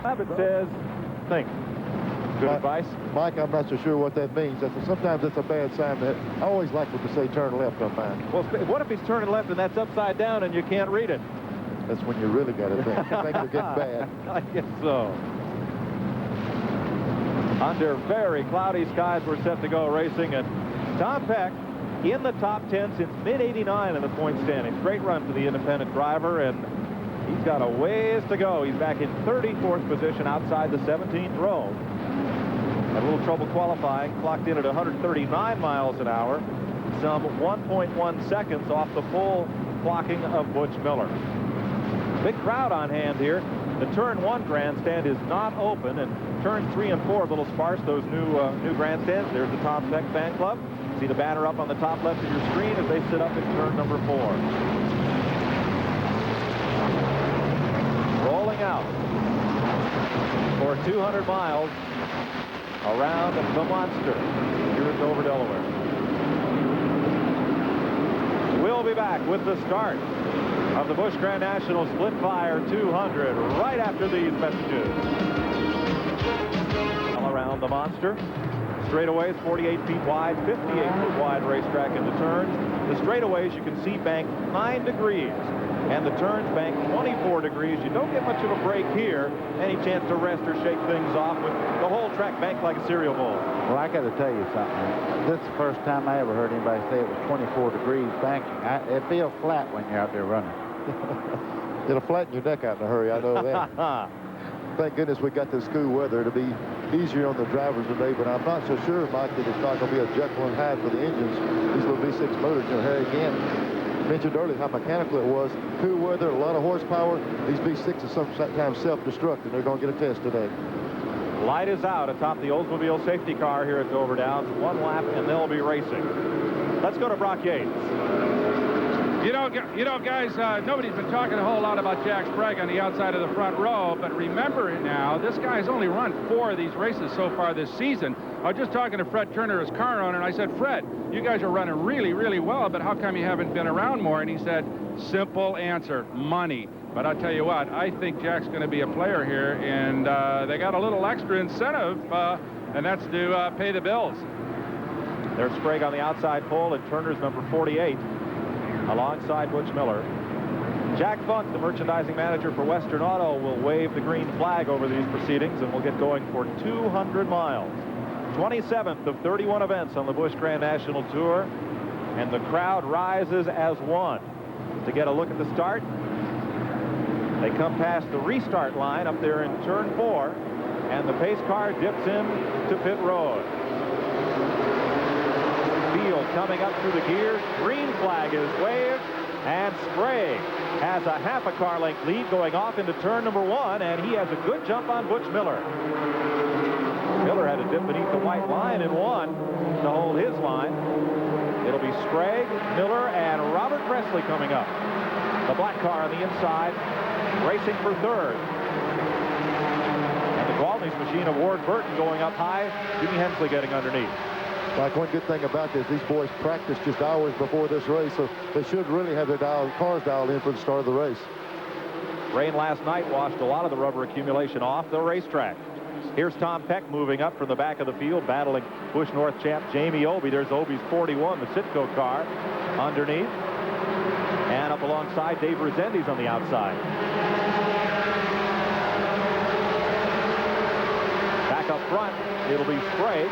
It says, think. Good advice. Mike, I'm not so sure what that means. Sometimes that's a bad sign. That I always like when to say turn left on mine. Well, what if he's turning left and that's upside down and you can't read it? That's when you really got to think. Things are getting bad. I guess so. Under very cloudy skies, we're set to go racing, and Tom Peck in the top 10 since mid-'89 in the point standings. Great run for the independent driver, and he's got a ways to go. He's back in 34th position outside the 17th row. Had a little trouble qualifying, clocked in at 139 miles an hour, some 1.1 seconds off the full clocking of Butch Miller. Big crowd on hand here. The turn 1 grandstand is not open, and turn 3 and 4 a little sparse, those new grandstands. There's the Tom Peck fan club. See the banner up on the top left of your screen as they sit up in turn number 4. Rolling out for 200 miles around the Monster here in Dover, Delaware. We'll be back with the start of the Busch Grand National Splitfire 200 right after these messages. All around the Monster. Straightaways 48 feet wide, 58 foot wide racetrack in the turns. The straightaways you can see bank 9 degrees. And the turns bank 24 degrees. You don't get much of a break here. Any chance to rest or shake things off with the whole track banked like a cereal bowl. Well, I got to tell you something. This is the first time I ever heard anybody say it was 24 degrees banking. It feels flat when you're out there running. It'll flatten your neck out in a hurry, I know that. Thank goodness we got this cool weather. It'll be easier on the drivers today, but I'm not so sure, Mike, that it's not going to be a Jekyll and Hyde for the engines. These little V6 motors, Harry again mentioned earlier how mechanical it was. Cool weather, a lot of horsepower. These V6s sometimes self-destruct, and they're going to get a test today. Light is out atop the Oldsmobile safety car here at Dover Downs. 1 lap, and they'll be racing. Let's go to Brock Yates. You know, guys, nobody's been talking a whole lot about Jack Sprague on the outside of the front row, but remember it now, this guy's only run 4 of these races so far this season. I was just talking to Fred Turner, his car owner, and I said, Fred, you guys are running really, really well, but how come you haven't been around more? And he said, simple answer, money. But I'll tell you what, I think Jack's going to be a player here, and they got a little extra incentive, and that's to pay the bills. There's Sprague on the outside pole, and Turner's number 48. Alongside Butch Miller. Jack Funk, the merchandising manager for Western Auto, will wave the green flag over these proceedings, and we'll get going for 200 miles. 27th of 31 events on the Busch Grand National Tour, and the crowd rises as one. To get a look at the start, they come past the restart line up there in turn 4, and the pace car dips in to pit road. Field coming up through the gears. Green flag is waved, and Sprague has a half a car length lead going off into turn number 1, and he has a good jump on Butch Miller. Miller had to dip beneath the white line and won to hold his line. It'll be Sprague, Miller, and Robert Presley coming up. The black car on the inside, racing for 3rd. And the Gwaltney's machine of Ward Burton going up high. Jimmy Hensley getting underneath. Like, one good thing about this, these boys practiced just hours before this race, so they should really have their cars dialed in for the start of the race. Rain last night washed a lot of the rubber accumulation off the racetrack. Here's Tom Peck moving up from the back of the field, battling Busch North champ Jamie Obey. There's Obey's 41, the Citgo car, underneath. And up alongside Dave Rezendes on the outside. Back up front, it'll be Sprague.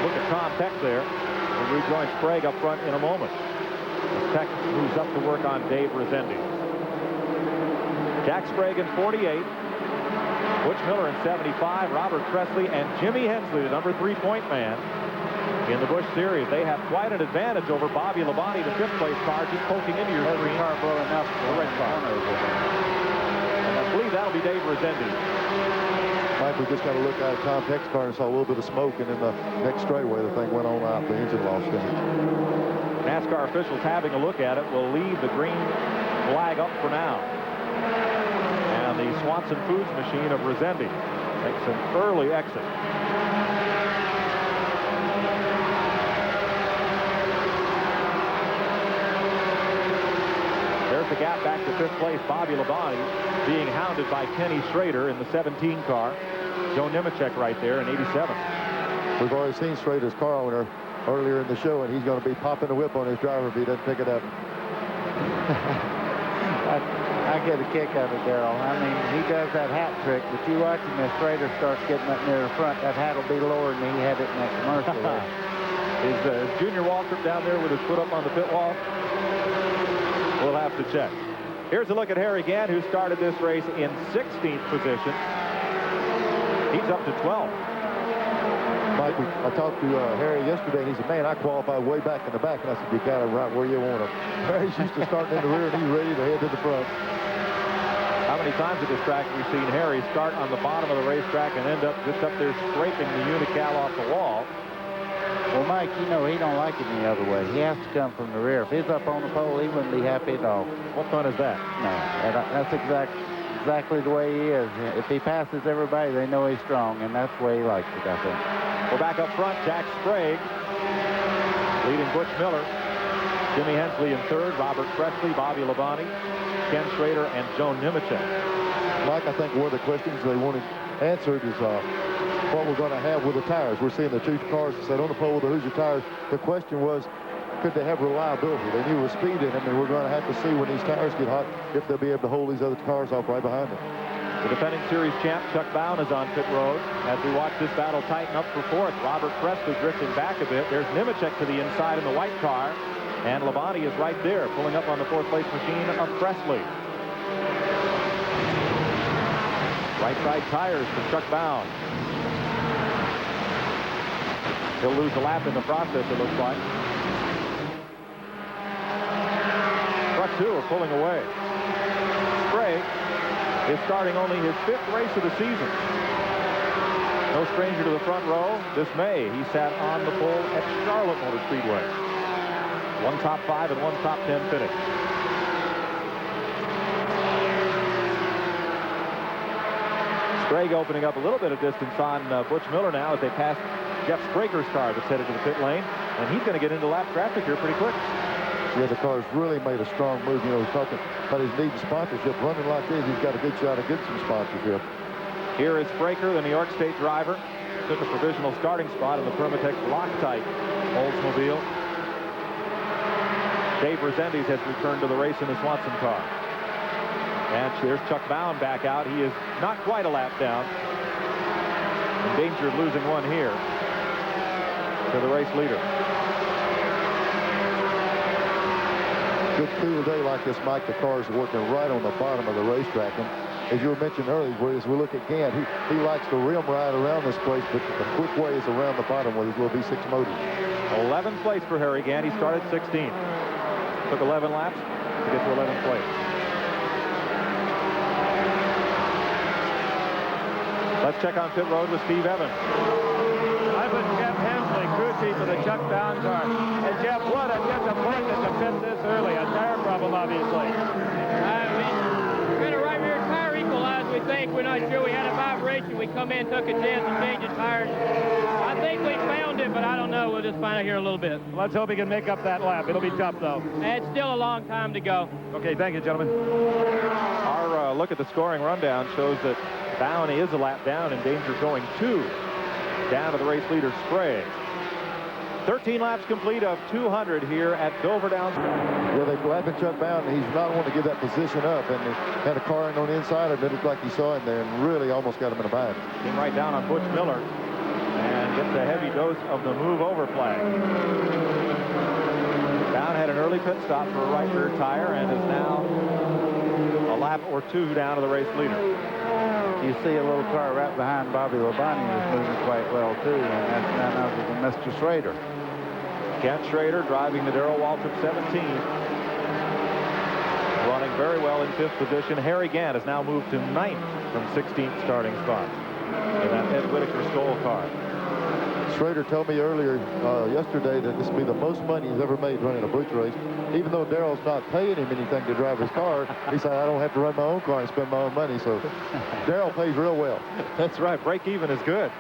Look at Tom Peck there. We'll rejoin Sprague up front in a moment. As Peck moves up to work on Dave Rezendes. Jack Sprague in 48. Butch Miller in 75. Robert Presley and Jimmy Hensley, the number 3-point man. In the Busch Series, they have quite an advantage over Bobby Labonte, the 5th place car, just poking into your screen. Car blowing up the red car. And I believe that'll be Dave Rezendes. Mike, we just got to look out at Tom Peck's car and saw a little bit of smoke, and in the next straightaway, the thing went on out. The engine lost damage. NASCAR officials having a look at it will leave the green flag up for now. And the Swanson Foods machine of Rezendes makes an early exit. There's the gap back to 5th place. Bobby Labonte being hounded by Kenny Schrader in the 17 car. Joe Nemechek right there in 87. We've already seen Schrader's car owner earlier in the show, and he's going to be popping the whip on his driver if he doesn't pick it up. I get a kick out of Darrell. I mean, he does that hat trick, but you watch him as Schrader starts getting up near the front, that hat will be lower than he had it in that commercial there. Is Junior Waltrip down there with his foot up on the pit wall? We'll have to check. Here's a look at Harry Gant, who started this race in 16th position. He's up to 12th. Mike, I talked to Harry yesterday, and he said, man, I qualified way back in the back. And I said, you got him right where you want him. Harry's used to starting in the rear, and he's ready to head to the front. How many times at this track have we seen Harry start on the bottom of the racetrack and end up just up there scraping the unical off the wall? Well, Mike, you know, he don't like it any other way. He has to come from the rear. If he's up on the pole, he wouldn't be happy at all. What fun is that? No, that's exactly the way he is. If he passes everybody, they know he's strong, and that's the way he likes it, I think. We're back up front. Jack Sprague leading Butch Miller. Jimmy Hensley in 3rd. Robert Presley, Bobby Labonte, Ken Schrader, and Joe Nemechek. Mike, I think one of the questions they wanted answered is what we're going to have with the tires. We're seeing the 2 cars that sat on the pole with the Hoosier tires. The question was, could they have reliability? They knew there was speed in them, and we're going to have to see when these tires get hot if they'll be able to hold these other cars off right behind them. The defending series champ, Chuck Bown, is on pit road. As we watch this battle tighten up for 4th, Robert Presley drifting back a bit. There's Nemechek to the inside in the white car, and Labonte is right there, pulling up on the 4th place machine of Presley. Right side tires for Chuck Bown. He'll lose a lap in the process, it looks like. Truck 2 are pulling away. Sprague is starting only his 5th race of the season. No stranger to the front row. This May, he sat on the pole at Charlotte Motor Speedway. 1 top 5 and 1 top 10 finish. Sprague opening up a little bit of distance on Butch Miller now as they pass Jeff Spraker's car that's headed to the pit lane, and he's going to get into lap traffic here pretty quick. Yeah, the car's really made a strong move. You know, he's talking about his needing sponsorship. Running like this, he's got a good shot at getting some sponsorship. Here is Spraker, the New York State driver. Took a provisional starting spot in the Permatex Loctite Oldsmobile. Dave Resendiz has returned to the race in the Swanson car. And there's Chuck Bown back out. He is not quite a lap down. In danger of losing one here to the race leader. Good cool day like this, Mike. The cars are working right on the bottom of the racetrack. And as you were mentioning earlier, as we look at Gant, he likes to rim ride around this place, but the quick way is around the bottom with his little V6 motor. 11th place for Harry Gant. He started 16th. Took 11 laps to get to 11th place. Let's check on pit road with Steve Evans. I put Jeff Hensley, crew chief of the Chuck Bown car. And Jeff, what a disappointment to pit this early. A tire problem, obviously. We got a right rear tire equalized, we think. We're not sure. We had a vibration. We come in, took a chance to change the tires. I think we found it, but I don't know. We'll just find out here in a little bit. Let's hope he can make up that lap. It'll be tough, though. And it's still a long time to go. Okay, thank you, gentlemen. Our look at the scoring rundown shows that Bown is a lap down, in danger of going 2 down to the race leader Sprague. 13 laps complete of 200 here at Dover Downs. Yeah, they're lapping Chuck Bown, and he's not wanting to give that position up. And he had a car in on the inside, and it looked like he saw him there and really almost got him in a bind. Came right down on Butch Miller and gets a heavy dose of the move over flag. Bown had an early pit stop for a right rear tire and is now a lap or 2 down to the race leader. You see a little car right behind Bobby Labonte is moving quite well, too, and that's none other than Mr. Schrader. Kent Schrader driving the Darrell Waltrip 17. Running very well in 5th position. Harry Gant has now moved to 9th from 16th starting spot in that Ed Whitaker Stoll car. Schrader told me earlier yesterday that this will be the most money he's ever made running a Butch race. Even though Darrell's not paying him anything to drive his car, he said, I don't have to run my own car and spend my own money. So Darrell pays real well. That's right. Break even is good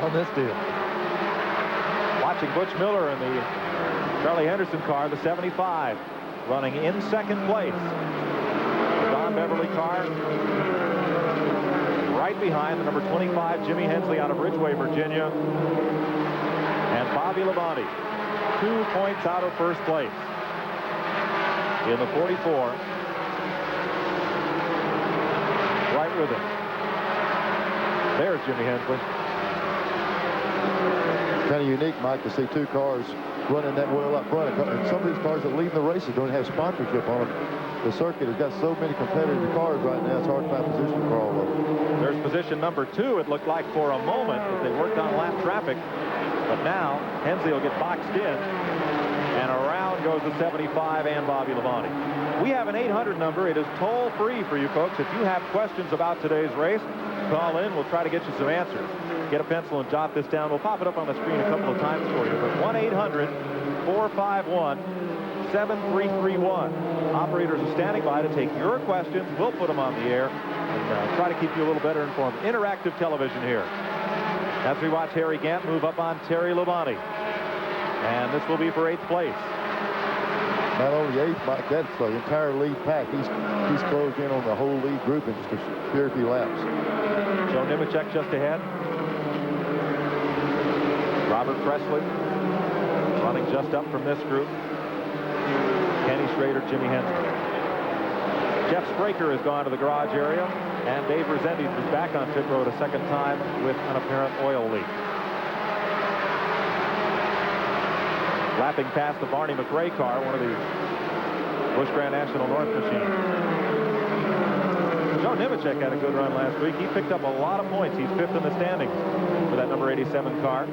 on this deal. Watching Butch Miller in the Charlie Henderson car, the 75. running in second place. The Don Beverly car right behind the number 25 Jimmy Hensley out of Ridgeway, Virginia. And Bobby Labonte, 2 points out of first place in the 44. Right with him. There's Jimmy Hensley. Kind of unique, Mike, to see 2 cars running that well up front. And some of these cars that leave the races don't have sponsorship on them. The circuit has got so many competitive cars right now, it's hard to find position for all of them. There's position number 2, it looked like for a moment, as they worked on lap traffic. But now, Hensley will get boxed in, and around goes the 75 and Bobby Labonte. We have an 800 number. It is toll-free for you folks. If you have questions about today's race, call in. We'll try to get you some answers. Get a pencil and jot this down. We'll pop it up on the screen a couple of times for you. But 1-800-451-7331. Operators are standing by to take your questions. We'll put them on the air and try to keep you a little better informed. Interactive television here. As we watch Harry Gant move up on Terry Labonte. And this will be for 8th place. Not only 8th, Mike, that's the entire lead pack. He's closed in on the whole lead group in just a few laps. Joe Nemechek just ahead. Robert Presley running just up from this group. Kenny Schrader, Jimmy Hensley. Jeff Spraker has gone to the garage area, and Dave Resendiz is back on pit road a second time with an apparent oil leak. Lapping past the Barney McRae car, one of the Busch Grand National North machines. Joe Nemechek had a good run last week. He picked up a lot of points. He's 5th in the standings for that number 87 car.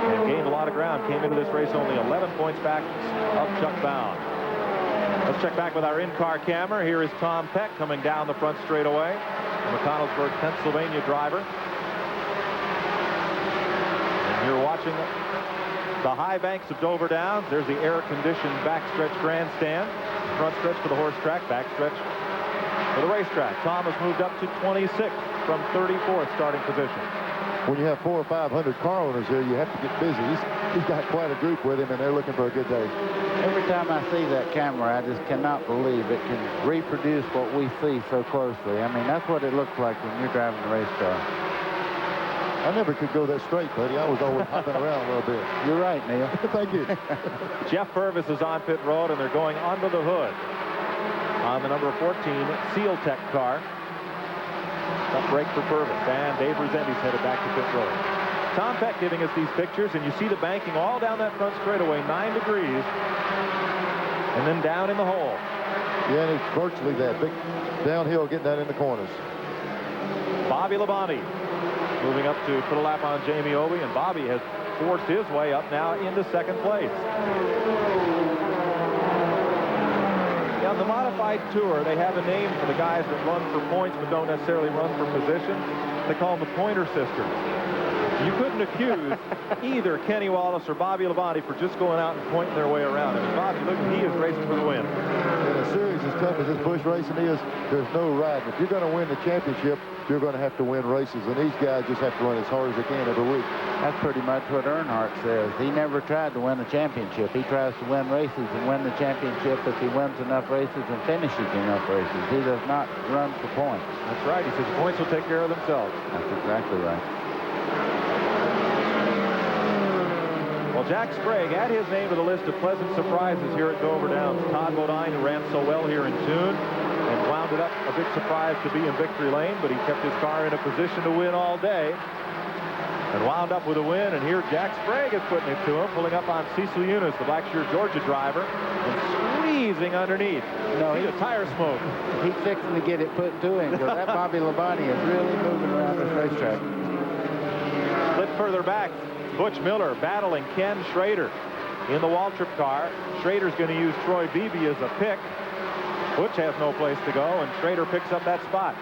And gained a lot of ground. Came into this race only 11 points back of Chuck Bown. Let's check back with our in-car camera. Here is Tom Peck coming down the front straightaway. The McConnellsburg, Pennsylvania driver. And you're watching the high banks of Dover Downs. There's the air-conditioned backstretch grandstand. Front stretch for the horse track, backstretch for the racetrack. Tom has moved up to 26th from 34th starting position. When you have 400 or 500 car owners here, you have to get busy. He's got quite a group with him, and they're looking for a good day. Every time I see that camera, I just cannot believe it can reproduce what we see so closely. I mean, that's what it looks like when you're driving a race car. I never could go that straight, buddy. I was always hopping around a little bit. You're right, Neil. Thank you. Jeff Purvis is on pit road, and they're going under the hood on the number 14 Seal Tech car. Tough break for Purvis, and Dave Resendiz headed back to pit road. Tom Peck giving us these pictures, and you see the banking all down that front straightaway, 9 degrees, and then down in the hole. Yeah, and it's virtually that big downhill getting down in the corners. Bobby Labonte moving up to put a lap on Jamie Obey, and Bobby has forced his way up now into second place. On the modified tour, they have a name for the guys that run for points but don't necessarily run for position. They call them the Pointer Sisters. You couldn't accuse either Kenny Wallace or Bobby Labonte for just going out and pointing their way around. I mean, Bobby, look, he is racing for the win. In a series as tough as this Busch racing is, there's no riding. If you're going to win the championship, you're going to have to win races, and these guys just have to run as hard as they can every week. That's pretty much what Earnhardt says. He never tried to win a championship. He tries to win races and win the championship if he wins enough races and finishes enough races. He does not run for points. That's right. He says the points will take care of themselves. That's exactly right. Well, Jack Sprague add his name to the list of pleasant surprises here at Dover Downs. Todd Bodine, who ran so well here in June and wound it up a big surprise to be in victory lane, but he kept his car in a position to win all day and wound up with a win. And here Jack Sprague is putting it to him, pulling up on Cecil Eunice, the Blackshear, Georgia driver, and squeezing underneath. No, he's a tire smoke. He's fixing to get it put to him because that Bobby Labonte is really moving around this racetrack. Split further back. Butch Miller battling Ken Schrader in the Waltrip car. Schrader's going to use Troy Beebe as a pick. Butch has no place to go, and Schrader picks up that spot.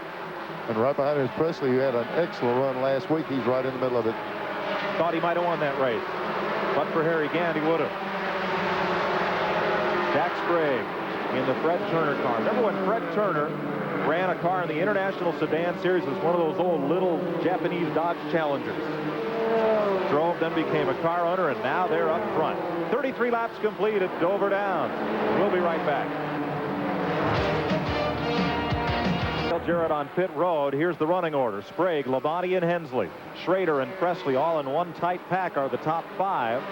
And right behind him is Presley, who had an excellent run last week. He's right in the middle of it. Thought he might have won that race, but for Harry Gant, he would have. Jack Sprague in the Fred Turner car. Remember when Fred Turner ran a car in the International Sedan Series? It was one of those old little Japanese Dodge Challengers. drove, then became a car owner, and now they're up front. 33 laps complete at Dover Downs. We'll be right back. Jarrett on pit road. Here's the running order. Sprague, Labonte, and Hensley. Schrader and Presley all in one tight pack are the top 5.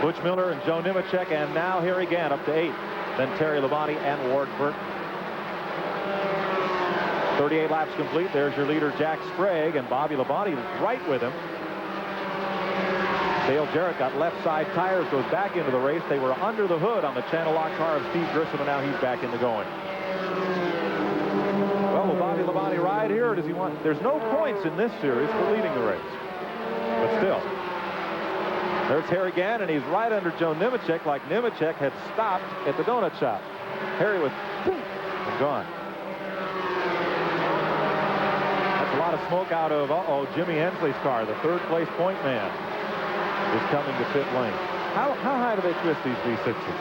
Butch Miller and Joe Nemechek, and now Harry Gant up to 8. Then Terry Labonte and Ward Burton. 38 laps complete. There's your leader, Jack Sprague, and Bobby Labonte right with him. Dale Jarrett got left side tires, goes back into the race. They were under the hood on the channel lock car of Steve Grissom, and now he's back in the going. Well, will Bobby Labonte ride here, or does he want? There's no points in this series for leading the race. But still. There's Harry Gant, and he's right under Joe Nemechek, like Nemechek had stopped at the donut shop. Harry was and gone. That's a lot of smoke out of, Jimmy Hensley's car. The third place point man is coming to pit lane. How high do they twist these V6s?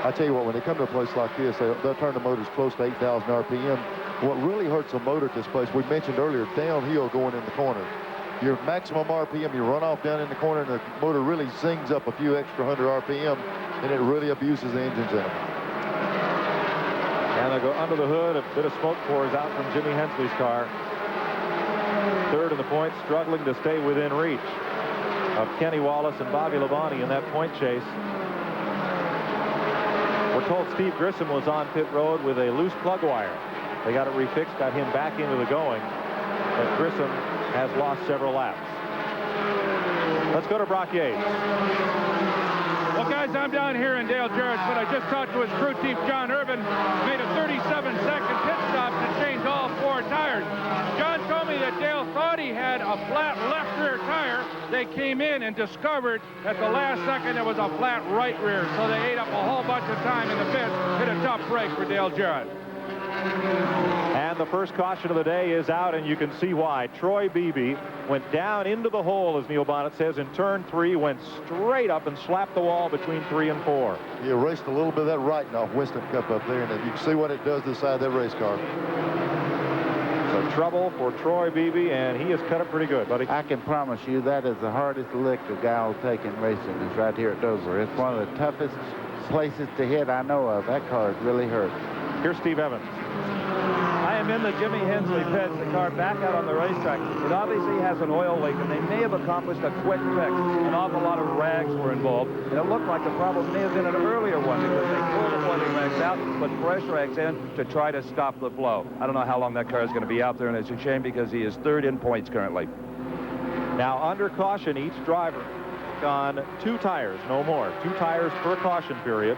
I tell you what, when they come to a place like this, they'll turn the motors close to 8,000 RPM. What really hurts a motor at this place, we mentioned earlier, downhill going in the corner. Your maximum RPM, you run off down in the corner, and the motor really zings up a few extra 100 RPM, and it really abuses the engines in them. And they go under the hood. A bit of smoke pours out from Jimmy Hensley's car. Third in the points, struggling to stay within reach of Kenny Wallace and Bobby Labonte in that point chase. We're told Steve Grissom was on pit road with a loose plug wire. They got it refixed, got him back into the going. But Grissom has lost several laps. Let's go to Brock Yates. Well, guys, I'm down here in Dale Jarrett's, but I just talked to his crew chief, John Irvin, made a 37-second pit stop to change all 4 tires. John told me that Dale thought he had a flat left rear tire. They came in and discovered at the last second there was a flat right rear, so they ate up a whole bunch of time in the pits. Hit a tough break for Dale Jarrett. And the first caution of the day is out, and you can see why. Troy Beebe went down into the hole, as Neil Bonnet says, in turn 3, went straight up and slapped the wall between 3 and 4. He erased a little bit of that writing off Winston Cup up there, and you can see what it does to the side of that race car. So trouble for Troy Beebe, and he has cut it pretty good, buddy. I can promise you that is the hardest lick a guy will take in racing is right here at Dover. It's one of the toughest places to hit I know of. That car is really hurt. Here's Steve Evans. I am in the Jimmy Hensley pits, the car back out on the racetrack. It obviously has an oil leak, and they may have accomplished a quick fix. An awful lot of rags were involved, and it looked like the problem may have been an earlier one because they pulled the oil rags out, put fresh rags in to try to stop the flow. I don't know how long that car is going to be out there, and it's a shame because he is 3rd in points currently. Now, under caution, each driver on 2 tires, no more. 2 tires per caution period.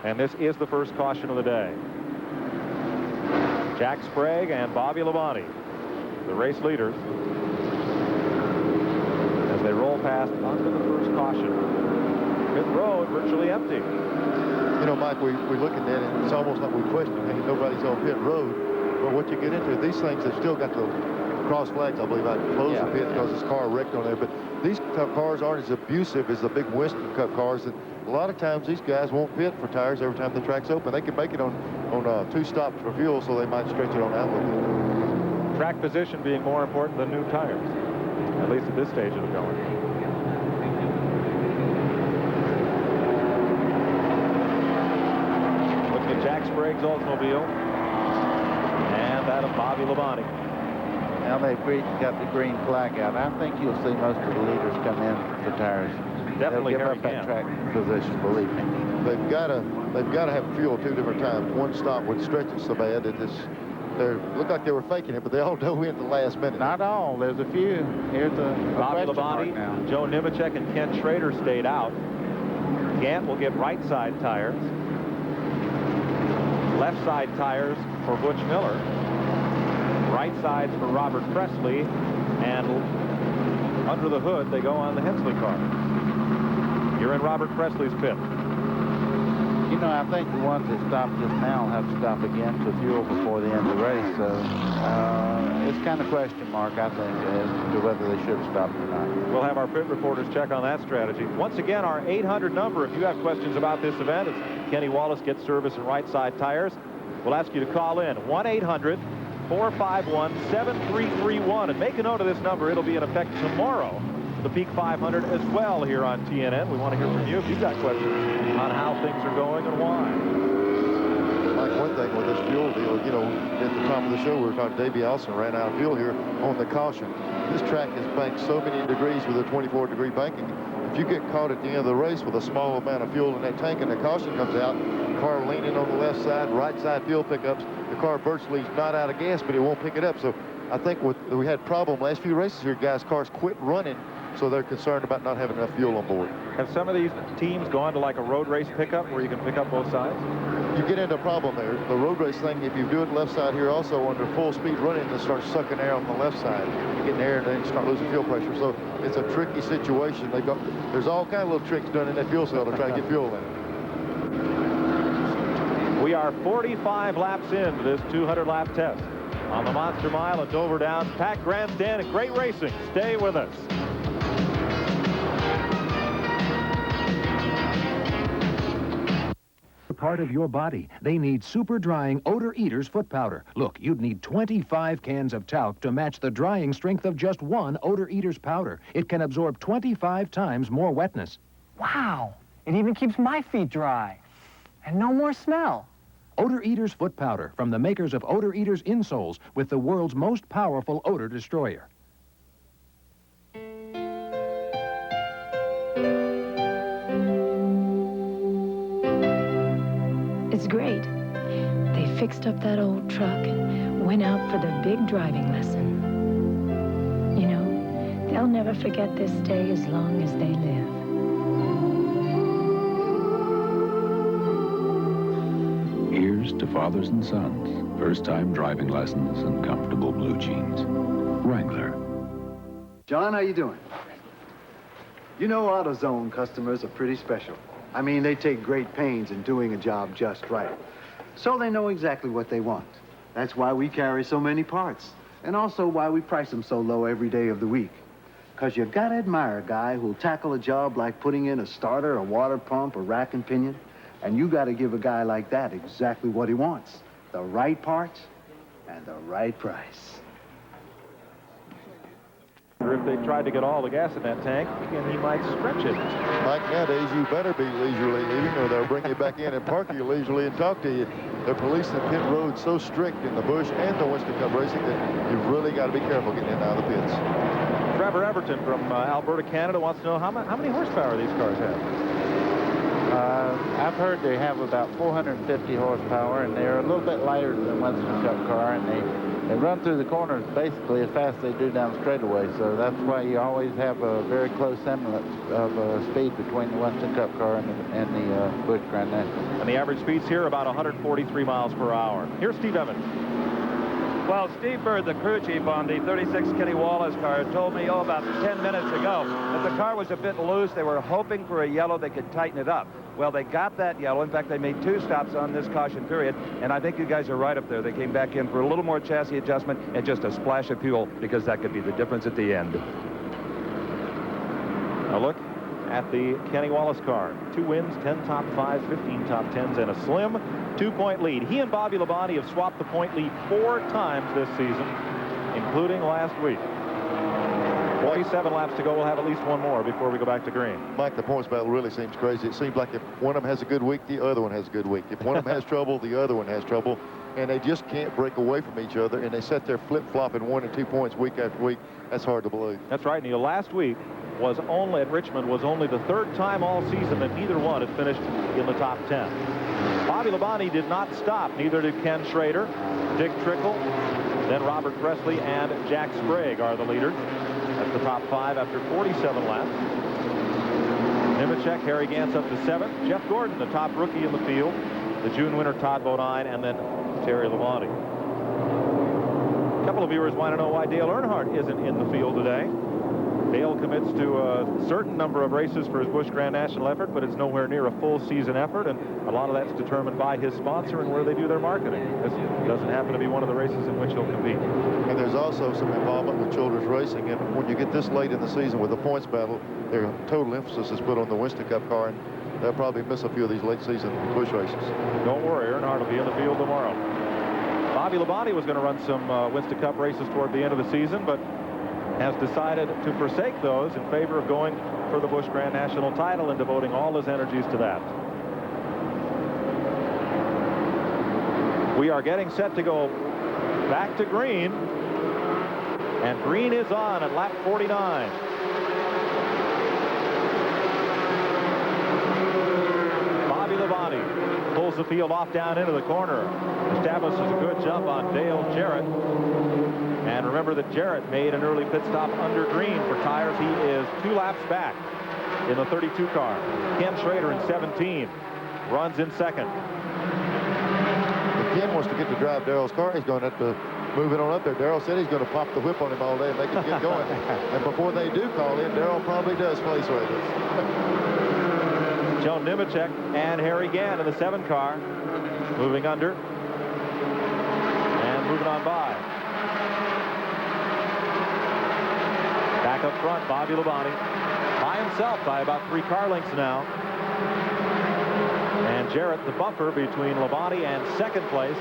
And this is the first caution of the day. Jack Sprague and Bobby Labonte, the race leaders, as they roll past under the first caution. Pit road virtually empty. You know, Mike, we look at that, and it's almost like we question, hey, nobody's on pit road. But what you get into, these things have still got the cross flags, I believe, I close the pit because this car wrecked on there. But these cars aren't as abusive as the big Winston Cup cars. And a lot of times these guys won't pit for tires every time the track's open. They can make it on 2 stops for fuel, so they might stretch it on out a little bit. Track position being more important than new tires, at least at this stage of the going. Looking at Jack Sprague's Oldsmobile and that of Bobby Labonte. Now they've got the green flag out. I think you'll see most of the leaders come in for tires. Definitely They'll give up that track position, believe me. They've got to have fuel 2 different times. One stop would stretch it so bad that they looked like they were faking it, but they all dove in at the last minute. Not all. There's a few. Here's Bobby Labonte, Joe Nemechek, and Ken Schrader stayed out. Gant will get right side tires. Left side tires for Butch Miller. Right sides for Robert Presley. And under the hood, they go on the Hensley car. You're in Robert Presley's pit. You know, I think the ones that stopped just now will have to stop again to fuel before the end of the race. So it's kind of question mark, I think, as to whether they should have stopped or not. We'll have our pit reporters check on that strategy. Once again, our 800 number, if you have questions about this event, as Kenny Wallace gets service and right side tires, we'll ask you to call in 1-800-451-7331 and make a note of this number. It'll be in effect tomorrow the Peak 500 as well here on TNN. We want to hear from you if you've got questions on how things are going and why. Like one thing with this fuel deal, you know, at the top of the show, we were talking Davey Allison ran out of fuel here on the caution. This track is banked so many degrees with a 24-degree banking. If you get caught at the end of the race with a small amount of fuel in that tank and the caution comes out, car leaning on the left side, right side fuel pickups, the car virtually is not out of gas, but it won't pick it up. So I think we had problem last few races here, guys, cars quit running, so they're concerned about not having enough fuel on board. Have some of these teams gone to like a road race pickup where you can pick up both sides? You get into a problem there. The road race thing, if you do it left side here also under full speed running, it starts sucking air on the left side. You get in there and then you start losing fuel pressure. So it's a tricky situation. There's all kind of little tricks done in that fuel cell to try to get fuel in it. We are 45 laps into this 200-lap test. On the Monster Mile at Dover Downs, packed grandstand and great racing. Stay with us. Part of your body. They need super drying odor eaters foot powder. Look, you'd need 25 cans of talc to match the drying strength of just one odor eaters powder. It can absorb 25 times more wetness. Wow, it even keeps my feet dry. And no more smell. Odor Eaters foot powder from the makers of Odor Eaters insoles with the world's most powerful odor destroyer. It's great. They fixed up that old truck, went out for their big driving lesson. You know, they'll never forget this day as long as they live. Here's to fathers and sons, first-time driving lessons and comfortable blue jeans. Wrangler. John, how you doing? You know, AutoZone customers are pretty special. I mean, they take great pains in doing a job just right. So they know exactly what they want. That's why we carry so many parts. And also why we price them so low every day of the week. Because you gotta admire a guy who'll tackle a job like putting in a starter, a water pump, a rack and pinion. And you gotta give a guy like that exactly what he wants. The right parts and the right price. If they tried to get all the gas in that tank, and he might stretch it. Like nowadays, you better be leisurely leaving or they'll bring you back in and park you leisurely and talk to you. The police and pit road so strict in the Busch and the Winston Cup racing that you've really got to be careful getting in and out of the pits. Trevor Everton from Alberta, Canada wants to know how many horsepower these cars have. I've heard they have about 450 horsepower, and they're a little bit lighter than a Winston Cup car, and they run through the corners basically as fast as they do down straightaway. So that's why you always have a very close semblance of speed between the Winston Cup car and the Busch Grand National. And the average speeds here about 143 miles per hour. Here's Steve Evans. Well, Steve Bird, the crew chief on the 36 Kenny Wallace car, told me, about 10 minutes ago that the car was a bit loose. They were hoping for a yellow they could tighten it up. Well, they got that yellow. In fact, they made 2 stops on this caution period, and I think you guys are right up there. They came back in for a little more chassis adjustment and just a splash of fuel, because that could be the difference at the end. A look at the Kenny Wallace car. 2 wins, 10 top 5s, 15 top 10s, and a slim 2-point lead. He and Bobby Labonte have swapped the point lead 4 times this season, including last week. 47 laps to go. We'll have at least one more before we go back to green. Mike, the points battle really seems crazy. It seems like if one of them has a good week, the other one has a good week. If one of them has trouble, the other one has trouble. And they just can't break away from each other, and they sit there flip-flopping 1 and 2 points week after week. That's hard to believe. That's right, Neil. Last week was only at Richmond was only the 3rd time all season that neither one had finished in the top 10. Bobby Labonte did not stop. Neither did Ken Schrader, Dick Trickle, then Robert Presley and Jack Sprague are the leaders. That's the top 5 after 47 laps. Nemechek, Harry Gantz up to 7th. Jeff Gordon, the top rookie in the field. The June winner, Todd Bodine, and then Terry Labonte. A couple of viewers want to know why Dale Earnhardt isn't in the field today. Dale commits to a certain number of races for his Busch Grand National effort, but it's nowhere near a full season effort, and a lot of that's determined by his sponsor and where they do their marketing. This doesn't happen to be one of the races in which he'll compete. And there's also some involvement with Childers Racing, and when you get this late in the season with the points battle, their total emphasis is put on the Winston Cup car, and they'll probably miss a few of these late season Busch races. Don't worry, Earnhardt will be in the field tomorrow. Bobby Labonte was going to run some Winston Cup races toward the end of the season, but has decided to forsake those in favor of going for the Busch Grand National title and devoting all his energies to that. We are getting set to go back to green, and green is on at lap 49. Bobby Labonte pulls the field off down into the corner, establishes a good jump on Dale Jarrett. And remember that Jarrett made an early pit stop under green for tires. He is 2 laps back in the 32 car. Ken Schrader in 17 runs in second. If Ken wants to get to drive Darrell's car, he's going to have to move it on up there. Darrell said he's going to pop the whip on him all day and make him get going. And before they do call in, Darrell probably does place races. Joe Nemechek and Harry Gant in the 7 car, moving under and moving on by. Back up front, Bobby Labonte by himself by about 3 car lengths now. And Jarrett, the buffer between Labonte and second place,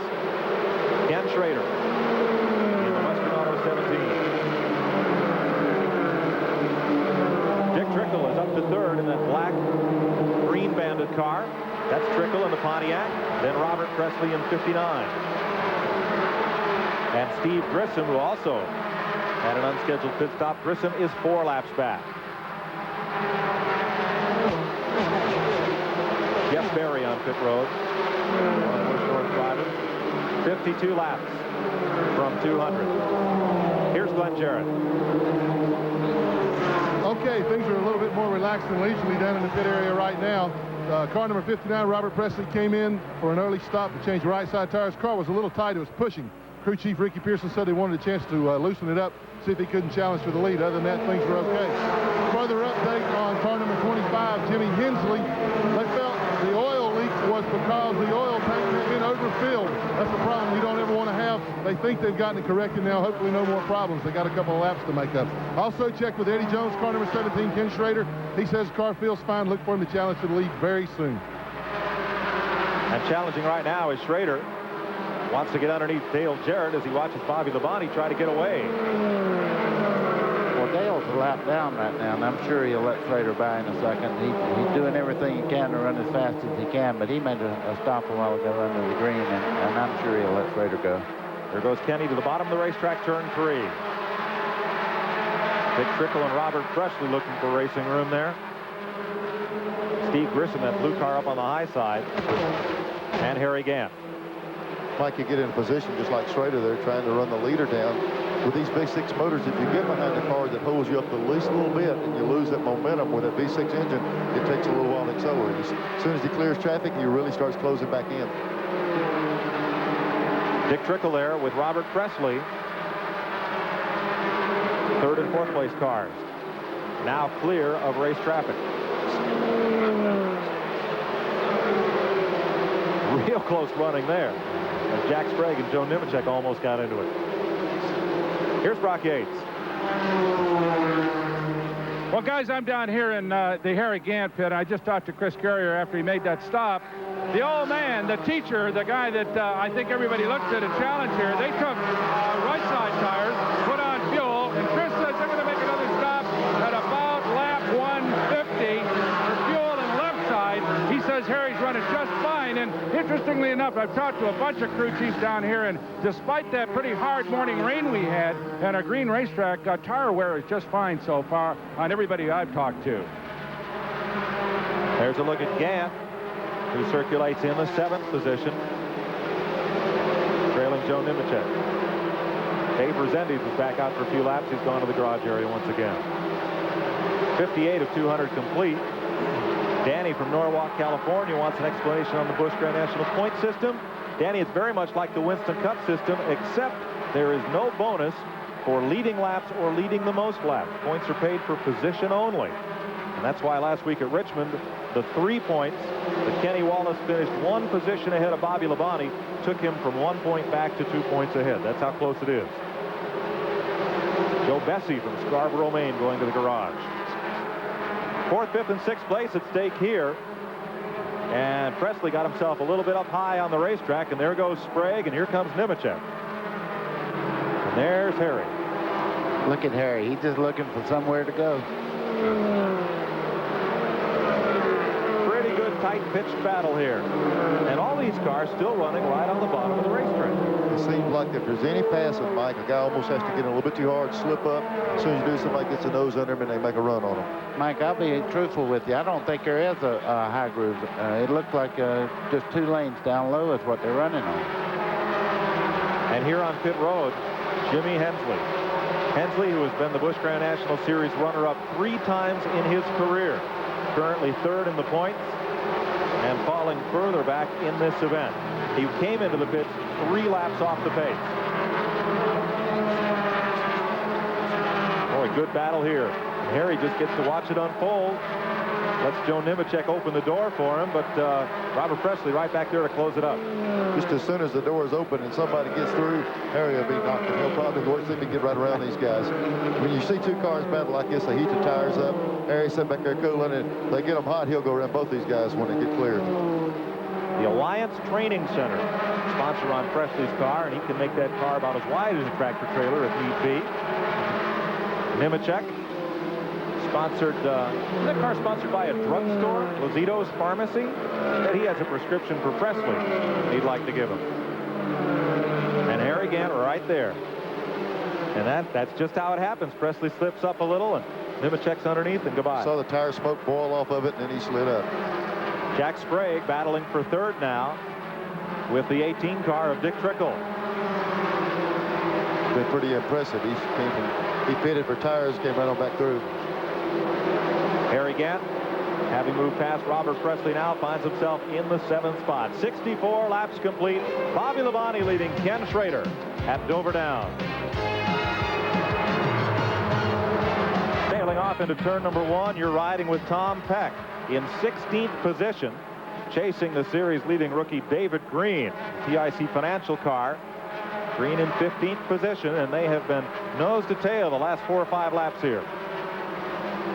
Ken Schrader in the Western Auto 17. Dick Trickle is up to third in that black green banded car. That's Trickle in the Pontiac. Then Robert Presley in 59. And Steve Grissom, who also had an unscheduled pit stop. Grissom is 4 laps back. Jeff Berry on pit road. North driver. 52 laps from 200. Here's Glenn Jarrett. Okay, things are a little bit more relaxed and leisurely down in the pit area right now. Car number 59, Robert Presley, came in for an early stop to change right side tires. Car was a little tight. It was pushing. Crew chief Ricky Pearson said they wanted a chance to loosen it up, see if he couldn't challenge for the lead. Other than that, things were okay. Further update on car number 25, Jimmy Hensley. They felt the oil leak was because the oil tank had been overfilled. That's a problem you don't ever want to have. They think they've gotten it corrected now. Hopefully no more problems. They got a couple of laps to make up. Also checked with Eddie Jones, car number 17, Ken Schrader. He says the car feels fine. Look for him to challenge for the lead very soon. And challenging right now is Schrader. Wants to get underneath Dale Jarrett as he watches Bobby Labonte try to get away. Well, Dale's a lap down right now, and I'm sure he'll let Schrader by in a second. He's doing everything he can to run as fast as he can, but he made a stop a while ago under the green, and I'm sure he'll let Schrader go. There goes Kenny to the bottom of the racetrack, turn 3. Dick Trickle and Robert Presley looking for racing room there. Steve Grissom, that blue car up on the high side, and Harry Gant. Mike, you get in a position just like Schrader there trying to run the leader down. With these V6 motors, if you get behind the car that holds you up the least little bit and you lose that momentum with that V6 engine, it takes a little while to accelerate. As soon as he clears traffic, he really starts closing back in. Dick Trickle there with Robert Presley. 3rd and 4th place cars. Now clear of race traffic. Real close running there. And Jack Sprague and Joe Nemechek almost got into it. Here's Brock Yates. Well, guys, I'm down here in the Harry Gant pit. I just talked to Chris Carrier after he made that stop. The old man, the teacher, the guy that I think everybody looks at a challenge here, they took right side tires, put on fuel, and Chris says they're going to make another stop at about lap 150 for fuel and left side. He says Harry's running just fine, and interestingly enough, I've talked to a bunch of crew chiefs down here, and despite that pretty hard morning rain we had and a green racetrack, tire wear is just fine so far on everybody I've talked to. There's a look at Gant, who circulates in the 7th position, trailing Joe Nemechek. Dave Rezendes is back out for a few laps. He's gone to the garage area once again. 58 of 200 complete. Danny from Norwalk, California wants an explanation on the Busch Grand National point system. Danny, it's very much like the Winston Cup system, except there is no bonus for leading laps or leading the most laps. Points are paid for position only. And that's why last week at Richmond, the 3 points that Kenny Wallace finished 1 position ahead of Bobby Labonte took him from 1 point back to 2 points ahead. That's how close it is. Joe Bessie from Scarborough, Maine, going to the garage. 4th, 5th, and 6th place at stake here. And Presley got himself a little bit up high on the racetrack, and there goes Sprague, and here comes Nemechek. And there's Harry. Look at Harry. He's just looking for somewhere to go. Pretty good, tight-pitched battle here. And all these cars still running right on the bottom of the racetrack. It seems like if there's any passing, Mike, a guy almost has to get in a little bit too hard, slip up. As soon as you do, somebody gets a nose under him and they make a run on him. Mike, I'll be truthful with you. I don't think there is a high groove. It looked like just 2 lanes down low is what they're running on. And here on pit road, Jimmy Hensley. Hensley, who has been the Busch Grand National Series runner-up 3 times in his career. Currently 3rd in the points and falling further back in this event. He came into the pits 3 laps off the pace. Boy, good battle here. And Harry just gets to watch it unfold. Lets Joe Nemechek open the door for him, but Robert Presley right back there to close it up. Just as soon as the door is open and somebody gets through, Harry will be knocked. He'll probably work if he can get right around these guys. When you see 2 cars battle like this, they heat the tires up. Harry sitting back there cooling, and they get them hot, he'll go around both these guys when they get cleared. The Alliance Training Center, sponsor on Presley's car, and he can make that car about as wide as a tractor trailer if need be. Nemechek, sponsored, that car sponsored by a drugstore, Lozito's Pharmacy. And he has a prescription for Presley he'd like to give him. And Harry Gant right there. And that's just how it happens. Presley slips up a little, and Nemechek's underneath, and goodbye. Saw the tire smoke boil off of it, and then he slid up. Jack Sprague battling for 3rd now with the 18 car of Dick Trickle. Been pretty impressive. He pitted for tires, came right on back through. Harry Gant, having moved past Robert Presley now, finds himself in the 7th spot. 64 laps complete. Bobby Labonte leading Ken Schrader at Dover Down. Sailing off into turn number 1, you're riding with Tom Peck in 16th position, chasing the series leading rookie David Green, TIC Financial car. Green in 15th position, and they have been nose to tail the last 4 or 5 laps here.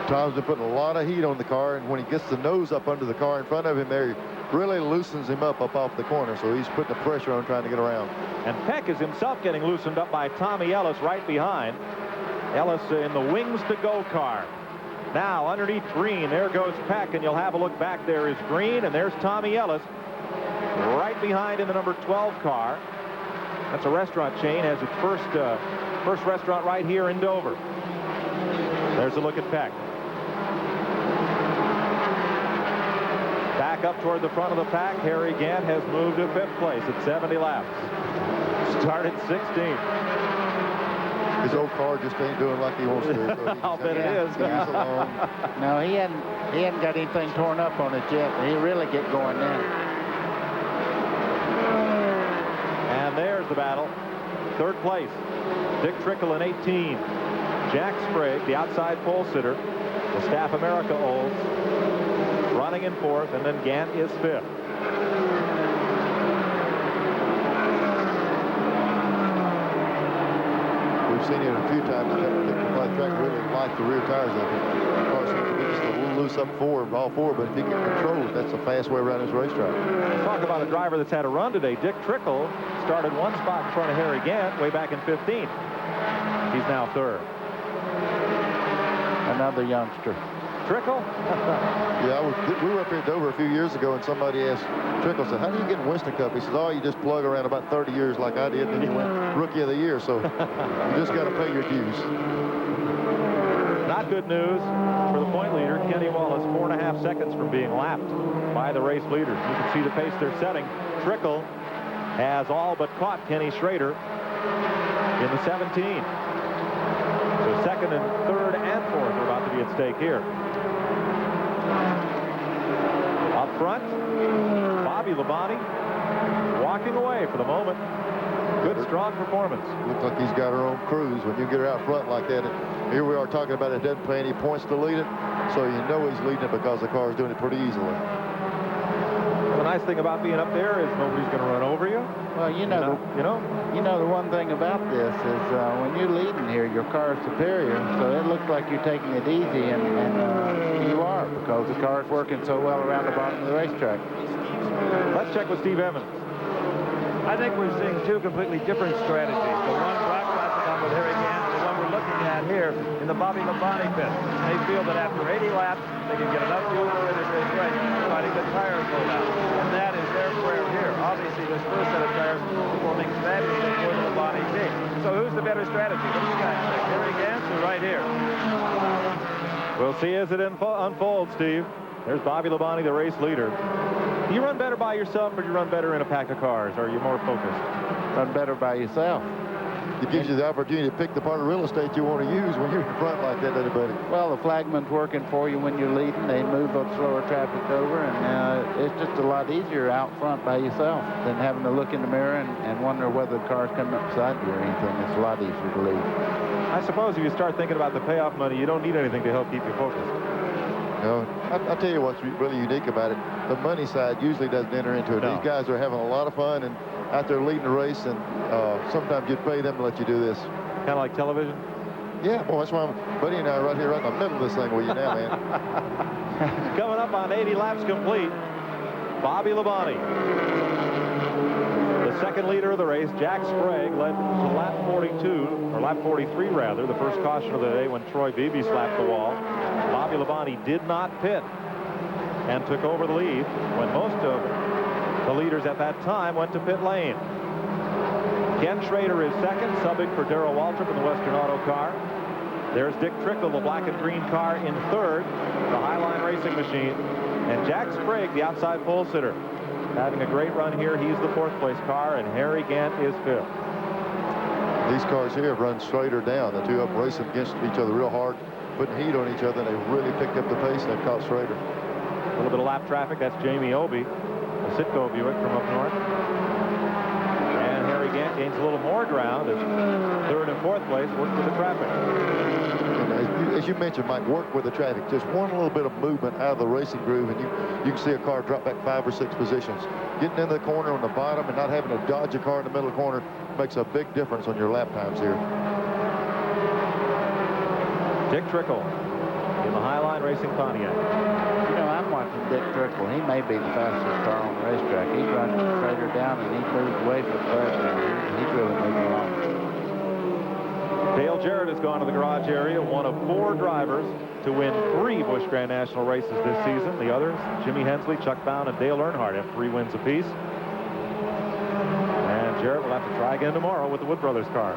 Tom's been putting a lot of heat on the car, and when he gets the nose up under the car in front of him there, he really loosens him up off the corner, so he's putting the pressure on trying to get around. And Peck is himself getting loosened up by Tommy Ellis right behind. Ellis in the Wings to Go car. Now underneath Green, there goes Peck, and you'll have a look back. There is Green, and there's Tommy Ellis right behind in the number 12 car. That's a restaurant chain, has its first restaurant right here in Dover. There's a look at Peck. Back up toward the front of the pack, Harry Gant has moved to 5th place at 70 laps. Started 16th. His old car just ain't doing like he wants to. So I'll bet it is. No, he hadn't got anything torn up on it yet. He really get going now. And there's the battle. 3rd place, Dick Trickle in 18. Jack Sprague, the outside pole sitter, the Staff America Olds, running in 4th, and then Gant is 5th. We've seen it a few times. The track really likes the rear tires up. The car seems to be just a little loose up forward, all 4, but if he can control it, that's the fast way around this racetrack. Let's talk about a driver that's had a run today. Dick Trickle started 1 spot in front of Harry Gant way back in 15th. He's now 3rd. Another youngster. Trickle? Yeah, we were up here at Dover a few years ago, and somebody asked Trickle, said, how do you get in Winston Cup? He said, oh, you just plug around about 30 years like I did, and then you went Rookie of the Year, so you just got to pay your dues. Not good news for the point leader, Kenny Wallace, 4.5 seconds from being lapped by the race leaders. You can see the pace they're setting. Trickle has all but caught Kenny Schrader in the 17. So 2nd and 3rd and 4th are about to be at stake here. Up front, Bobby Labonte walking away for the moment. Good, strong performance. Looks like he's got her own cruise when you get her out front like that. And here we are talking about it doesn't pay any points to lead it, so you know he's leading it because the car's doing it pretty easily. Well, the nice thing about being up there is nobody's going to run over you. Well, you know the one thing about this is when you're leading here, your car is superior, so it looks like you're taking it easy, and you are, because the car is working so well around the bottom of the racetrack. Let's check with Steve Evans. I think we're seeing 2 completely different strategies. The one Brock Classic on with Harry Gant, and the one we're looking at here in the Bobby Labonte pit. They feel that after 80 laps, they can get enough fuel to finish this race, providing the tires hold out. And that is their prayer here. Obviously, this first set of tires performing fabulously for the Labonte team. So who's the better strategy? What do you guys think? Harry Gant or right here? We'll see as it unfolds, Steve. There's Bobby Labonte, the race leader. Do you run better by yourself, or do you run better in a pack of cars? Or are you more focused? Run better by yourself. It gives you the opportunity to pick the part of real estate you want to use when you're in front like that, everybody. Well, the flagman's working for you when you're leading. They move the slower traffic over, and it's just a lot easier out front by yourself than having to look in the mirror and wonder whether the car's coming up beside you or anything. It's a lot easier to lead. I suppose if you start thinking about the payoff money, you don't need anything to help keep you focused. No, I'll tell you what's really unique about it. The money side usually doesn't enter into it. No. These guys are having a lot of fun and out there leading the race, and sometimes you'd pay them to let you do this. Kind of like television? Yeah, well, that's why Buddy and I are right here, right in the middle of this thing with you now, man. Coming up on 80 laps complete, Bobby Labonte. The second leader of the race, Jack Sprague, led to lap 42, or lap 43 rather, the first caution of the day when Troy Beebe slapped the wall. Bobby Labonte did not pit and took over the lead when most of the leaders at that time went to pit lane. Ken Schrader is second, subbing for Darrell Waltrip in the Western Auto car. There's Dick Trickle, the black and green car, in third, the Highline Racing Machine. And Jack Sprague, the outside pole sitter, having a great run here. He's the fourth place car, and Harry Gant is fifth. These cars here have run Schrader down. The two of them racing against each other real hard, putting heat on each other, and they really picked up the pace and they've caught Schrader. A little bit of lap traffic. That's Jamie Obey, a Citgo Buick from up north. And Harry Gant gains a little more ground as third and fourth place work with the traffic. And as you mentioned, Mike, work with the traffic. Just one little bit of movement out of the racing groove, and you can see a car drop back 5 or 6 positions. Getting into the corner on the bottom and not having to dodge a car in the middle of the corner makes a big difference on your lap times here. Dick Trickle in the Highline Racing Pontiac. You know, I'm watching Dick Trickle. He may be the fastest car on the racetrack. He runs Schrader down and he moves away from the fast. He's really moving along. Dale Jarrett has gone to the garage area, one of 4 drivers to win 3 Busch Grand National races this season. The others, Jimmy Hensley, Chuck Bown, and Dale Earnhardt, have 3 wins apiece. And Jarrett will have to try again tomorrow with the Wood Brothers car.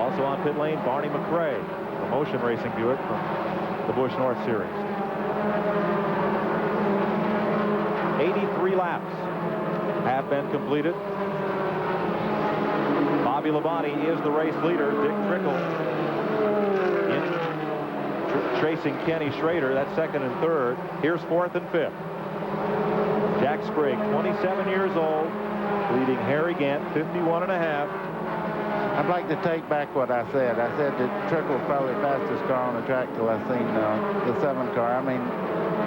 Also on pit lane, Barney McRae, the Motion Racing Buick from the Busch North Series. 83 laps have been completed. Bobby Labonte is the race leader. Dick Trickle chasing Kenny Schrader. That's second and third. Here's fourth and fifth. Jack Sprague, 27 years old, leading Harry Gant, 51 and a half. I'd like to take back what I said. I said that Trickle's probably the fastest car on the track till I've seen the 7 car. I mean,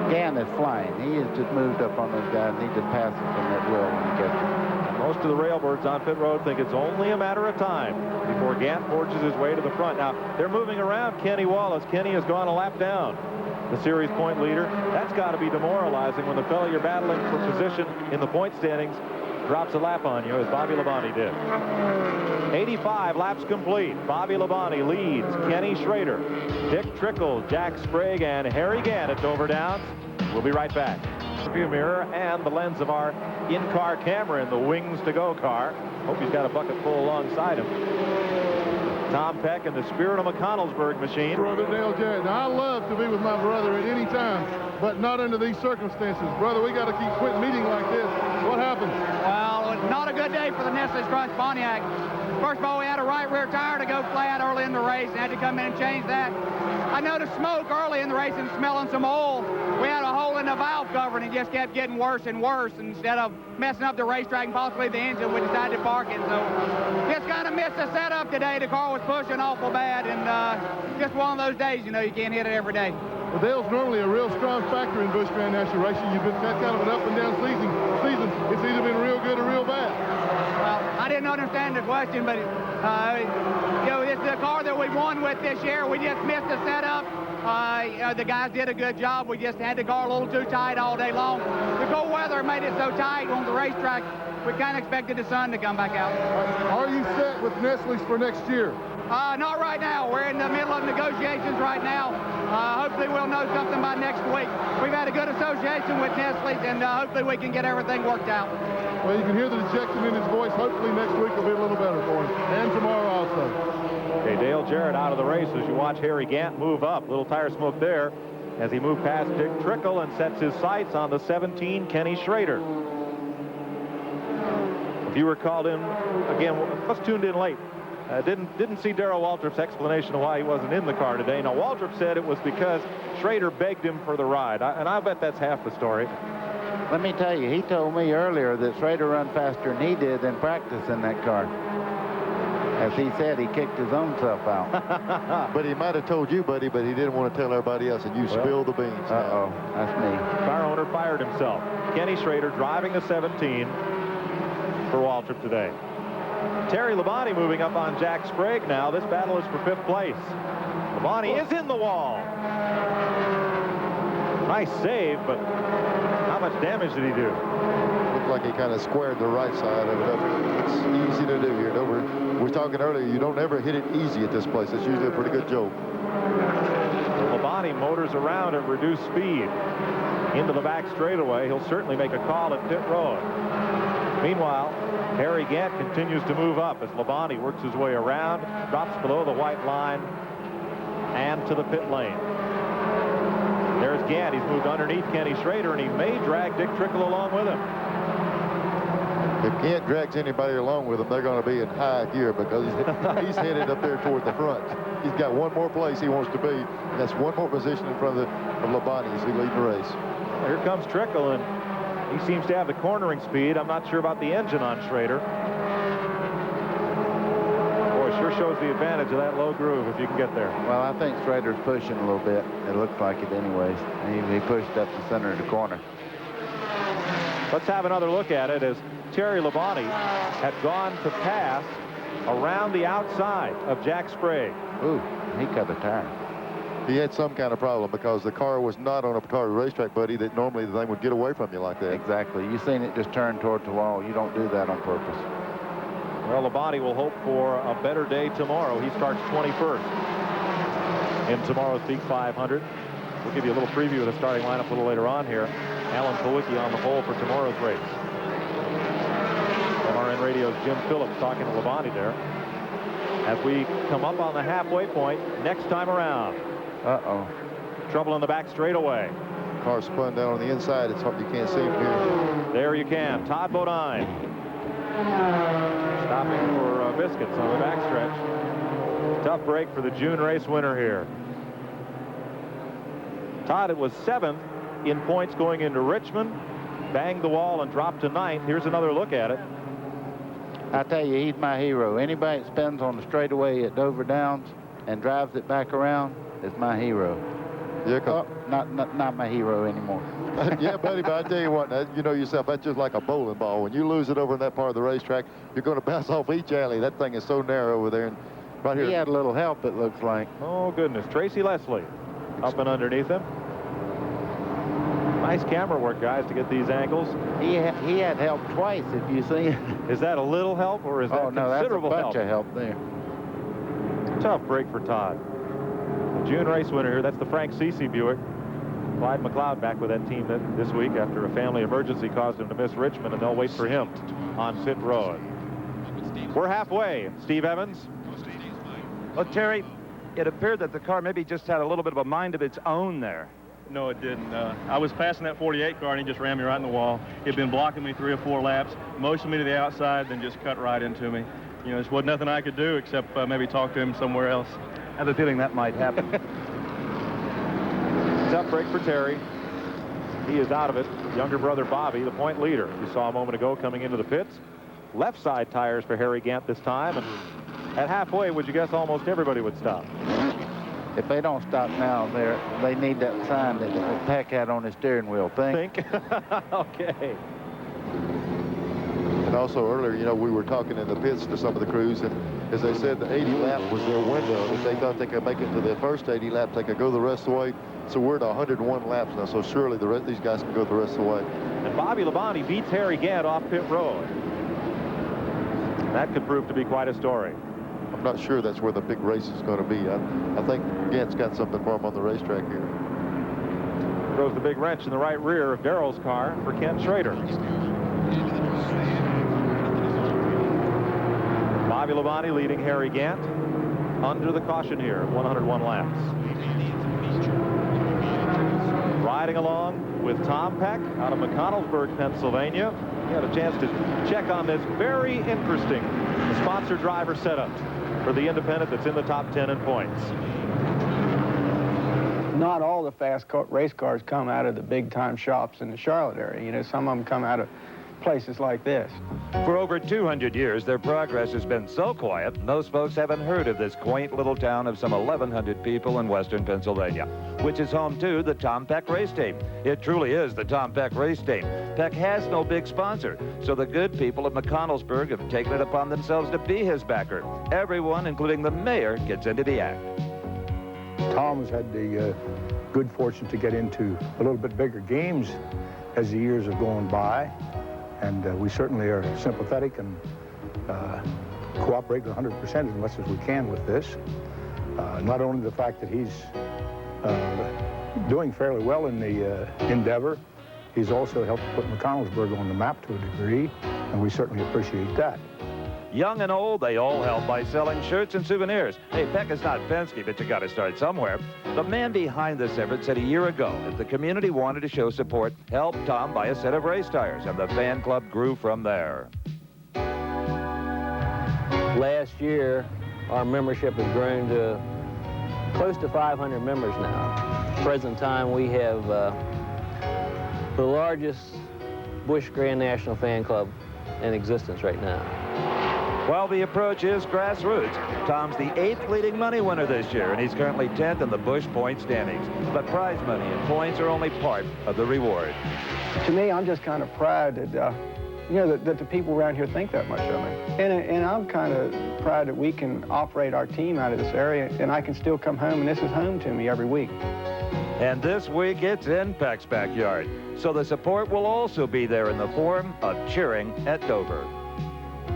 Gant is flying. He has just moved up on those guys, and he just passes them at will when he gets them. Most of the railbirds on pit road think it's only a matter of time before Gant forges his way to the front. Now, they're moving around Kenny Wallace. Kenny has gone a lap down, the series point leader. That's got to be demoralizing when the fellow you're battling for position in the point standings drops a lap on you, as Bobby Labonte did. 85 laps complete. Bobby Labonte leads Kenny Schrader, Dick Trickle, Jack Sprague, and Harry Gant at Dover Downs. We'll be right back. View mirror and the lens of our in-car camera in the Wings to Go car. Hope he's got a bucket full alongside him. Tom Peck and the Spirit of McConnellsburg machine. Brother Dale Jarrett. Now, I love to be with my brother at any time, but not under these circumstances. Brother, we got to keep quitting meeting like this. What happened? Well, not a good day for the Nestle's Crunch Pontiac. First of all, we had a right rear tire to go flat early in the race and had to come in and change that. I noticed smoke early in the race and smelling some oil. We had a hole in the valve cover and it just kept getting worse and worse. And instead of messing up the racetrack and possibly the engine, we decided to park it. So just kind of missed the setup today. The car was pushing awful bad, and just one of those days, you know, you can't hit it every day. Well, Dale's normally a real strong factor in Busch Grand National racing. You've been that kind of an up and down season. It's either been real good or real bad. Well, I didn't understand the question, but you know, it's the car that we won with this year. We just missed the setup. The guys did a good job. We just had the car a little too tight all day long. The cold weather made it so tight on the racetrack. we kind of expected the sun to come back out. Are you set with Nestle's for next year? Not right now. We're in the middle of negotiations right now. Hopefully we'll know something by next week. We've had a good association with Nestle's, and hopefully we can get everything worked out. Well, you can hear the dejection in his voice. Hopefully next week will be a little better for him. And tomorrow also. Okay, Dale Jarrett out of the race as you watch Harry Gant move up. Little tire smoke there as he moved past Dick Trickle and sets his sights on the 17, Kenny Schrader. If you were called in, again, was tuned in late. Didn't see Darrell Waltrip's explanation of why he wasn't in the car today. Now, Waltrip said it was because Schrader begged him for the ride, and I bet that's half the story. Let me tell you, he told me earlier that Schrader run faster than he did in practice in that car. As he said, he kicked his own self out. But he might have told you, buddy, but he didn't want to tell everybody else, and you spilled the beans. Uh-oh, that's me. Car owner fired himself. Kenny Schrader driving the 17 for Waltrip today. Terry Labonte moving up on Jack Sprague now. This battle is for 5th place. Labonte is in the wall. Nice save, but how much damage did he do? Looked like he kind of squared the right side of it up. It's easy to do here. We were talking earlier, you don't ever hit it easy at this place. It's usually a pretty good joke. Labonte motors around at reduced speed into the back straightaway. He'll certainly make a call at pit road. Meanwhile, Harry Gant continues to move up as Labonte works his way around, drops below the white line, and to the pit lane. There's Gant. He's moved underneath Kenny Schrader, and he may drag Dick Trickle along with him. If Gant drags anybody along with him, they're going to be in high gear because he's headed up there toward the front. He's got one more place he wants to be, and that's one more position in front of Labonte as he leads the race. Here comes Trickle, and he seems to have the cornering speed. I'm not sure about the engine on Schrader. Boy, sure shows the advantage of that low groove if you can get there. Well, I think Schrader's pushing a little bit. It looks like it anyways. He pushed up the center of the corner. Let's have another look at it as Terry Labonte had gone to pass around the outside of Jack Sprague. Ooh, he cut a tire. He had some kind of problem because the car was not on a car racetrack, buddy, that normally the thing would get away from you like that. Exactly. You've seen it just turn toward the wall. You don't do that on purpose. Well, Labonte will hope for a better day tomorrow. He starts 21st in tomorrow's Peak 500. We'll give you a little preview of the starting lineup a little later on here. Alan Kowicki on the pole for tomorrow's race. MRN Radio's Jim Phillips talking to Labonte there. As we come up on the halfway point next time around. Uh-oh. Trouble in the back straightaway. Car spun down on the inside. It's something you can't see from here. There you can. Todd Bodine stopping for biscuits on the backstretch. Tough break for the June race winner here. Todd, it was 7th in points going into Richmond. Banged the wall and dropped to 9th. Here's another look at it. I tell you, he's my hero. Anybody that spins on the straightaway at Dover Downs and drives it back around is my hero. Yeah, not my hero anymore. Yeah, buddy, but I tell you what, you know yourself, that's just like a bowling ball. When you lose it over in that part of the racetrack, you're going to bounce off each alley. That thing is so narrow over there. And right here. He had a little help, it looks like. Oh, goodness. Tracy Leslie up and underneath him. Nice camera work, guys, to get these angles. He had help twice, if you see it. Is that a little help, or is that considerable help? Oh, no, that's a bunch of help there. Tough break for Todd. The June race winner here, that's the Frank Cece Buick. Clyde McLeod back with that team this week after a family emergency caused him to miss Richmond, and they'll wait for him on pit road. We're halfway. Steve Evans. Well, Terry, it appeared that the car maybe just had a little bit of a mind of its own there. No, it didn't. I was passing that 48 car, and he just ran me right in the wall. He'd been blocking me 3 or 4 laps, motioned me to the outside, then just cut right into me. You know, there wasn't nothing I could do except maybe talk to him somewhere else. I have a feeling that might happen. Tough break for Terry. He is out of it. Younger brother Bobby, the point leader. You saw a moment ago coming into the pits. Left side tires for Harry Gant this time. And at halfway, would you guess almost everybody would stop? If they don't stop now, they need that sign that Peck had on his steering wheel. Think? Okay. And also earlier, you know, we were talking in the pits to some of the crews, and as they said, the 80 lap was their window. If they thought they could make it to the first 80 laps, they could go the rest of the way. So we're at 101 laps now, so surely these guys can go the rest of the way. And Bobby Labonte beats Harry Gant off pit road. That could prove to be quite a story. I'm not sure that's where the big race is going to be. I think Gant's got something for him on the racetrack here. Throws the big wrench in the right rear of Darrell's car for Ken Schrader. Bobby Labonte leading Harry Gant under the caution here, 101 laps. Riding along with Tom Peck out of McConnellsburg, Pennsylvania. He had a chance to check on this very interesting sponsor driver setup for the independent that's in the top 10 in points. Not all the fast race cars come out of the big-time shops in the Charlotte area. You know, some of them come out of places like this. For over 200 years, their progress has been so quiet, most folks haven't heard of this quaint little town of some 1,100 people in western Pennsylvania, which is home to the Tom Peck race team. It truly is the Tom Peck race team. Peck has no big sponsor, so the good people of McConnellsburg have taken it upon themselves to be his backer. Everyone, including the mayor, gets into the act. Tom has had the good fortune to get into a little bit bigger games as the years have gone by. And we certainly are sympathetic and cooperate 100% as much as we can with this. Not only the fact that he's doing fairly well in the endeavor, he's also helped put McConnellsburg on the map to a degree, and we certainly appreciate that. Young and old, they all help by selling shirts and souvenirs. Hey, Peck is not Penske, but you got to start somewhere. The man behind this effort said a year ago that the community wanted to show support, help Tom buy a set of race tires, and the fan club grew from there. Last year, our membership has grown to close to 500 members now. Present time, we have the largest Busch Grand National fan club in existence right now. Well, the approach is grassroots. Tom's the 8th leading money winner this year, and he's currently 10th in the Busch point standings. But prize money and points are only part of the reward. To me, I'm just kind of proud that, you know, that the people around here think that much of me. And I'm kind of proud that we can operate our team out of this area, and I can still come home, and this is home to me every week. And this week, it's in Peck's backyard. So the support will also be there in the form of cheering at Dover.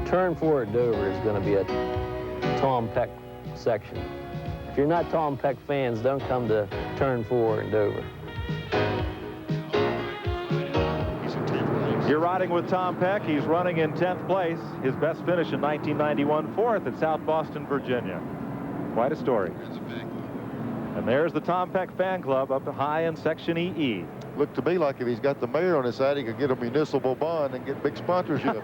Turn 4 at Dover is going to be a Tom Peck section. If you're not Tom Peck fans, don't come to Turn 4 in Dover. You're riding with Tom Peck. He's running in 10th place. His best finish in 1991, 4th at South Boston, Virginia. Quite a story. And there's the Tom Peck fan club up high in Section EE. Looked to me like if he's got the mayor on his side, he could get a municipal bond and get big sponsorship.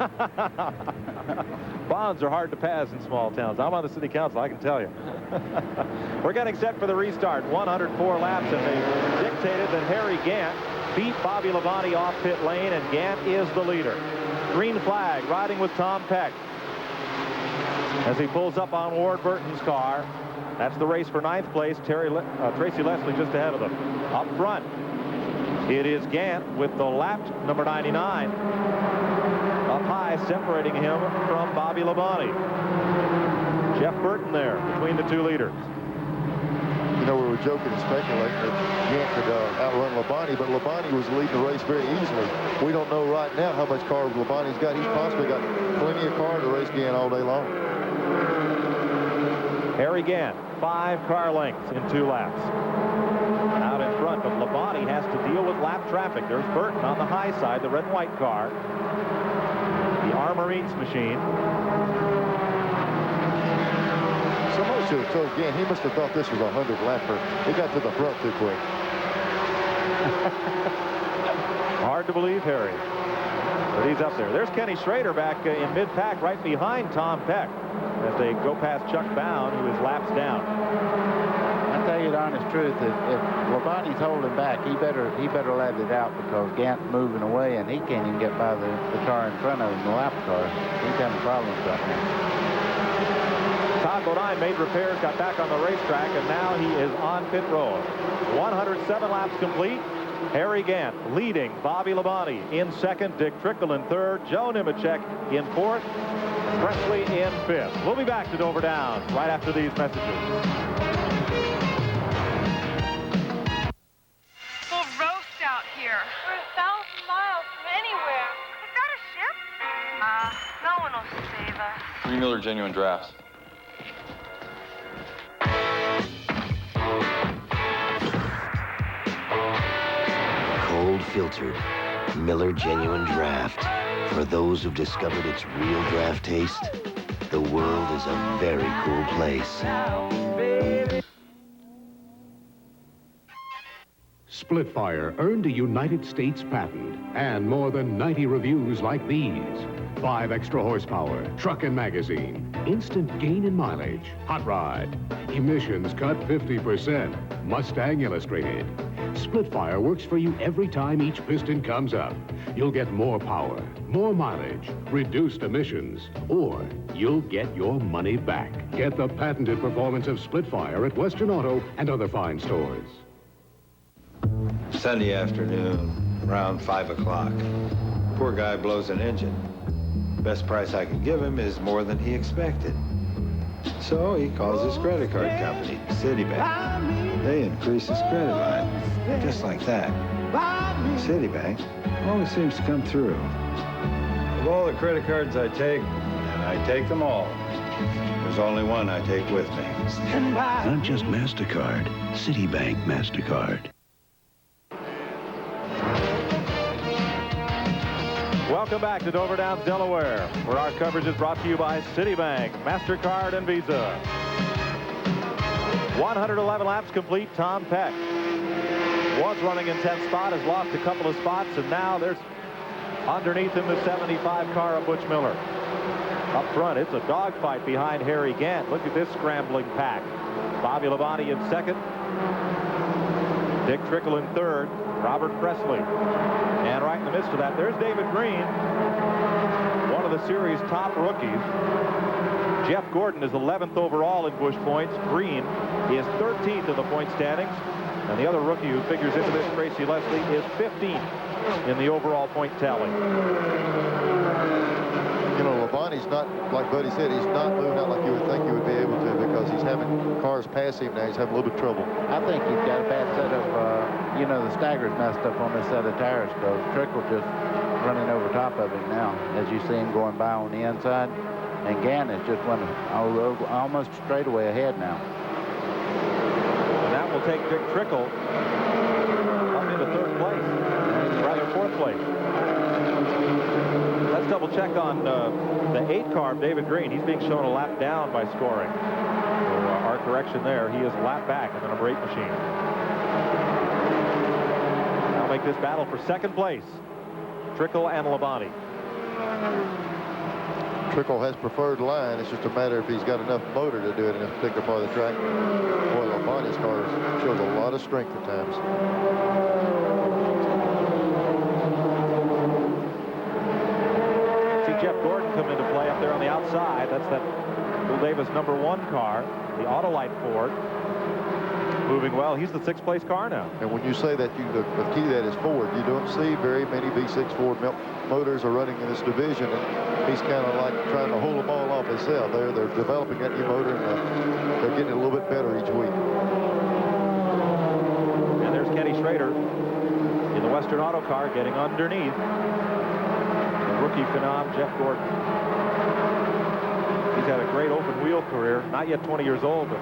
Bonds are hard to pass in small towns. I'm on the city council, I can tell you. We're getting set for the restart. 104 laps, and they dictated that Harry Gant beat Bobby Labonte off pit lane, and Gant is the leader. Green flag, riding with Tom Peck as he pulls up on Ward Burton's car. That's the race for 9th place. Tracy Leslie just ahead of them. Up front, it is Gant with the lapped number 99. Up high, separating him from Bobby Labonte. Jeff Burton there between the two leaders. You know, we were joking and speculating that Gant could outrun Labonte, but Labonte was leading the race very easily. We don't know right now how much car Labonte's got. He's possibly got plenty of car to race Gant all day long. Harry Gant, 5 car lengths in 2 laps. Out in front, but Labonte has to deal with lap traffic. There's Burton on the high side, the red and white car. The Armor Eats machine. Somebody should have told Gant he must have thought this was a 100 lapper. He got to the front too quick. Hard to believe, Harry. But he's up there. There's Kenny Schrader back in mid-pack right behind Tom Peck as they go past Chuck Bown, who is laps down. I'll tell you the honest truth, if Labonte's holding back, he better let it out, because Gant's moving away and he can't even get by the car in front of him, the lap car. He's having problems right now. Todd Bodine made repairs, got back on the racetrack, and now he is on pit road. 107 laps complete. Harry Gant leading Bobby Labonte in 2nd, Dick Trickle in 3rd, Joe Nemechek in 4th, Presley in 5th. We'll be back to Dover Downs right after these messages. Full roast out here. We're 1,000 miles from anywhere. Is that a ship? No one will save us. 3 Miller Genuine Drafts. Cold filtered Miller Genuine Draft. For those who've discovered its real draft taste, the world is a very cool place. Splitfire earned a United States patent and more than 90 reviews like these. 5 extra horsepower, truck and magazine, instant gain in mileage, hot rod, emissions cut 50%, Mustang Illustrated. Splitfire works for you every time each piston comes up. You'll get more power, more mileage, reduced emissions, or you'll get your money back. Get the patented performance of Splitfire at Western Auto and other fine stores. Sunday afternoon, around 5 o'clock. Poor guy blows an engine. Best price I could give him is more than he expected. So he calls his credit card company, Citibank. They increase his credit line, just like that. Citibank always seems to come through. Of all the credit cards I take, and I take them all, there's only one I take with me. Not just MasterCard, Citibank MasterCard. Welcome back to Dover Downs, Delaware, where our coverage is brought to you by Citibank, MasterCard, and Visa. 111 laps complete. Tom Peck was running in 10th spot, has lost a couple of spots, and now there's underneath him the 75 car of Butch Miller. Up front, it's a dogfight behind Harry Gant. Look at this scrambling pack. Bobby Labonte in second. Dick Trickle in third. Robert Presley. And right in the midst of that, there's David Green, one of the series' top rookies. Jeff Gordon is 11th overall in Busch points. Green is 13th in the point standings. And the other rookie who figures into this, Tracy Leslie, is 15th in the overall point tally. You know, Labonte's not, like Buddy said, he's not moving out like you would think he would be able to, because he's having cars pass him now. He's having a little bit of trouble. I think he's got a bad set of, you know, the stagger's messed up on this set of tires, so Trickle just running over top of him now, as you see him going by on the inside. And Gann is just running almost straight away ahead now. And that will take Dick Trickle up into third place, rather fourth place. Let's double check on the 8 car of David Green. He's being shown a lap down by scoring. So our correction there, he is lap back in the number 8 machine. Now make this battle for second place. Trickle and Labonte. Trickle has preferred line. It's just a matter if he's got enough motor to do it in this particular part of the track. Boy, Labonte's car shows a lot of strength at times. Jeff Gordon come into play up there on the outside. That's that Bill Davis number 1 car, the Autolite Ford. Moving well. He's the 6th place car now. And when you say that, the key to that is Ford. You don't see very many V6 Ford motors are running in this division. And he's kind of like trying to hold them all off himself. They're developing that new motor, and they're getting it a little bit better each week. And there's Kenny Schrader in the Western Auto car getting underneath rookie phenom Jeff Gordon. He's had a great open wheel career. Not yet 20 years old, but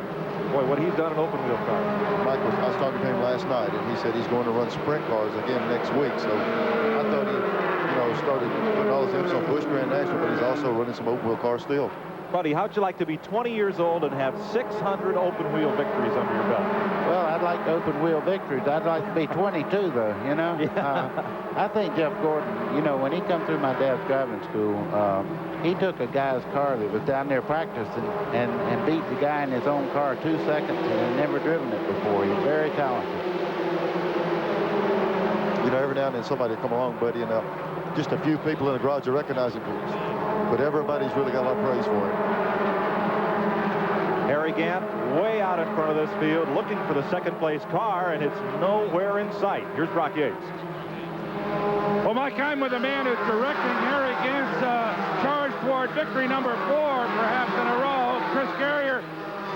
boy, what he's done in open wheel cars. I was talking to him last night, and he said he's going to run sprint cars again next week. So I thought he, started putting all his emphasis on Busch Grand National, but he's also running some open wheel cars still. Buddy, how'd you like to be 20 years old and have 600 open wheel victories under your belt? Well, I'd like open wheel victories. I'd like to be 22, though, you know. Yeah. I think Jeff Gordon, when he come through my dad's driving school, he took a guy's car that was down there practicing and beat the guy in his own car 2 seconds, and had never driven it before. He's very talented. Every now and then somebody will come along, buddy, and just a few people in the garage will recognize him. But everybody's really got a lot of praise for him. Harry Gant way out in front of this field, looking for the 2nd place car, and it's nowhere in sight. Here's Brock Yates. Well, Mike, I'm with the man who's directing Harry Gant's charge toward victory number 4, perhaps in a row. Chris Carrier.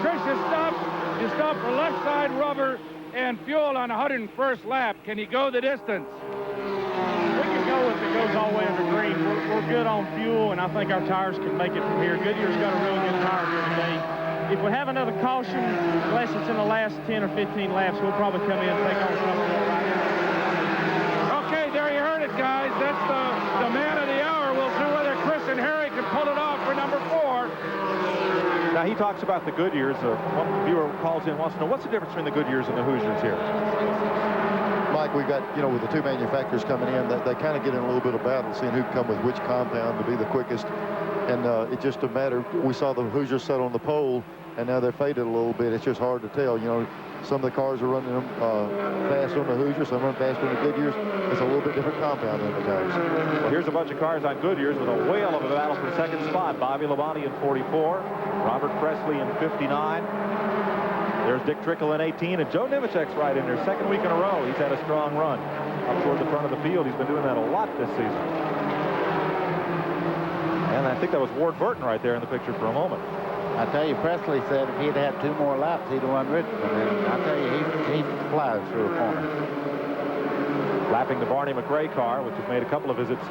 Chris, you stop for left side rubber and fuel on 101st lap. Can he go the distance? We can go if it goes all the way under green. agreed. We're good on fuel, and I think our tires can make it from here. Goodyear's got a really good tire here today. If we have another caution, unless it's in the last 10 or 15 laps, we'll probably come in and take on something right here. Okay, there you heard it, guys. That's the man of the hour. We'll see whether Chris and Harry can pull it off for number 4. Now, he talks about the Goodyears. One viewer calls in, wants to know, what's the difference between the Goodyears and the Hoosiers here? Mike, we've got, with the two manufacturers coming in, they kind of get in a little bit of battle, seeing who can come with which compound to be the quickest. And it's just a matter, we saw the Hoosiers set on the pole, and now they're faded a little bit. It's just hard to tell. Some of the cars are running fast on the Hoosiers, some run fast on the Goodyears. It's a little bit different compound in the tires. Well, here's a bunch of cars on Goodyears with a whale of a battle for second spot. Bobby Labonte in 44, Robert Presley in 59. There's Dick Trickle in 18, and Joe Nemechek's right in there. Second week in a row, he's had a strong run up toward the front of the field. He's been doing that a lot this season. And I think that was Ward Burton right there in the picture for a moment. I tell you, Presley said if he'd had 2 more laps, he'd have won Richmond. And I tell you, he flies through a corner. Lapping the Barney McRae car, which has made a couple of visits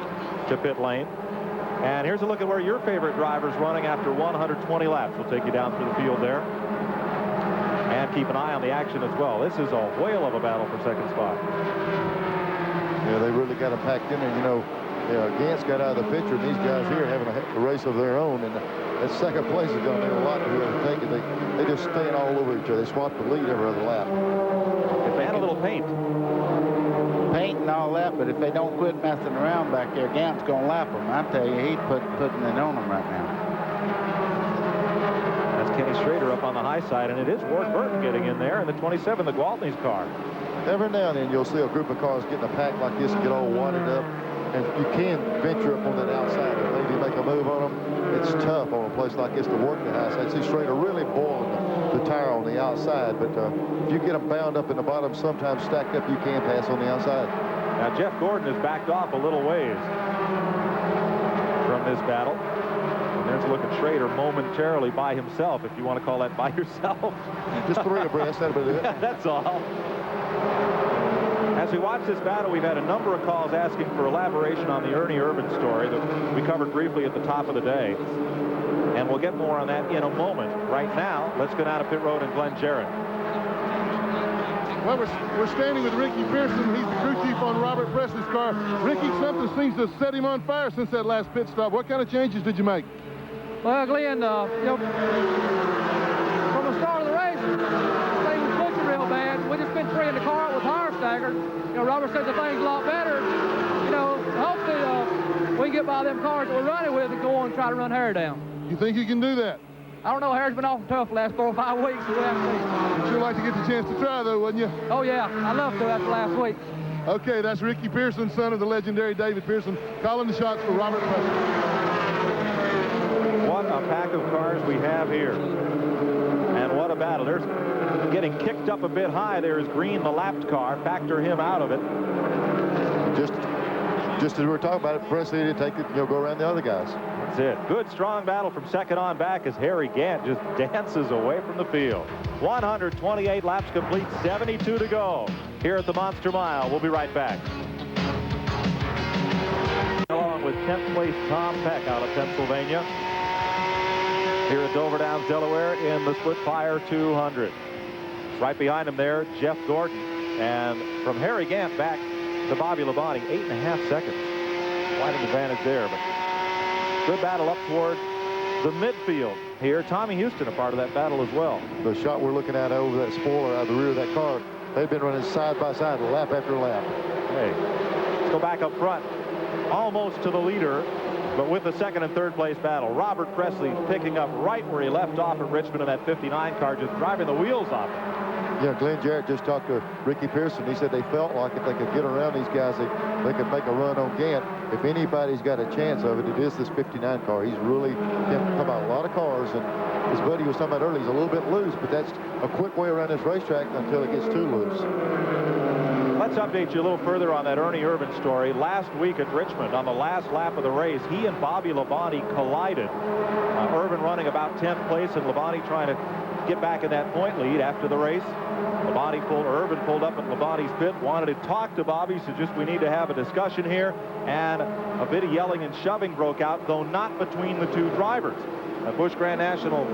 to pit lane. And here's a look at where your favorite driver's running after 120 laps. We'll take you down through the field there. And keep an eye on the action as well. This is a whale of a battle for second spot. Yeah, they really got them packed in there. Gantz got out of the picture, and these guys here having a race of their own. And that second place is going to mean a lot to whoever take it. They just staying all over each other. They swap the lead every other lap. If they had a little paint and all that, but if they don't quit messing around back there, Gant's going to lap them. I tell you, he's putting it on them right now. Kenny Schrader up on the high side, and it is Ward Burton getting in there, and the 27, the Gwaltney's car. Every now and then you'll see a group of cars getting a pack like this and get all wadded up, and you can venture up on that outside and maybe make a move on them. It's tough on a place like this to work the high side. See Schrader really boiling the tire on the outside, but if you get them bound up in the bottom, sometimes stacked up, you can pass on the outside. Now Jeff Gordon has backed off a little ways from this battle. There's a look at Schrader momentarily by himself, if you want to call that by yourself. Just 3 abreast, that'll be it. That's all. As we watch this battle, we've had a number of calls asking for elaboration on the Ernie Irvan story that we covered briefly at the top of the day. And we'll get more on that in a moment. Right now, let's go down to pit road and Glenn Jarrett. Well, we're standing with Ricky Pearson. He's the crew chief on Robert Presley's car. Ricky, something seems to have set him on fire since that last pit stop. What kind of changes did you make? Well, Glenn, from the start of the race, things was pushing real bad. We just been freeing the car out with tire staggered. Robert said the thing's a lot better. Hopefully we can get by them cars that we're running with and go on and try to run Harry down. You think you can do that? I don't know. Harry's been awful tough the last 4 or 5 weeks. So we'll have to see. You'd sure like to get the chance to try, though, wouldn't you? Oh, yeah. I'd love to after last week. Okay, that's Ricky Pearson, son of the legendary David Pearson, calling the shots for Robert Presley. What a pack of cars we have here. And what a battle. There's getting kicked up a bit high. There is Green, the lapped car. Factor him out of it. Just as we were talking about it, Presley to take it, go around the other guys. That's it. Good, strong battle from second on back as Harry Gant just dances away from the field. 128 laps complete, 72 to go here at the Monster Mile. We'll be right back. Along with 10th place Tom Peck out of Pennsylvania here at Dover Downs, Delaware in the Splitfire 200. Right behind him there, Jeff Gordon. And from Harry Gant back to Bobby Labonte, 8.5 seconds. Quite an advantage there, but good battle up toward the midfield here. Tommy Houston a part of that battle as well. The shot we're looking at over that spoiler out of the rear of that car, they've been running side by side, lap after lap. Hey, let's go back up front, almost to the leader, but with the second and third place battle. Robert Presley picking up right where he left off at Richmond in that 59 car, just driving the wheels off it. Yeah, Glenn Jarrett just talked to Ricky Pearson. He said they felt like if they could get around these guys, they could make a run on Gant. If anybody's got a chance of it, it is this 59 car. He's really talking about a lot of cars, and his buddy was talking about earlier, he's a little bit loose, but that's a quick way around this racetrack until it gets too loose. Let's update you a little further on that Ernie Irvan story. Last week at Richmond, on the last lap of the race, he and Bobby Labonte collided. Irvan running about 10th place, and Labonte trying to get back in that point lead after the race. Irvin pulled up at Labonte's pit, wanted to talk to Bobby, so just we need to have a discussion here, and a bit of yelling and shoving broke out, though not between the two drivers. Busch Grand National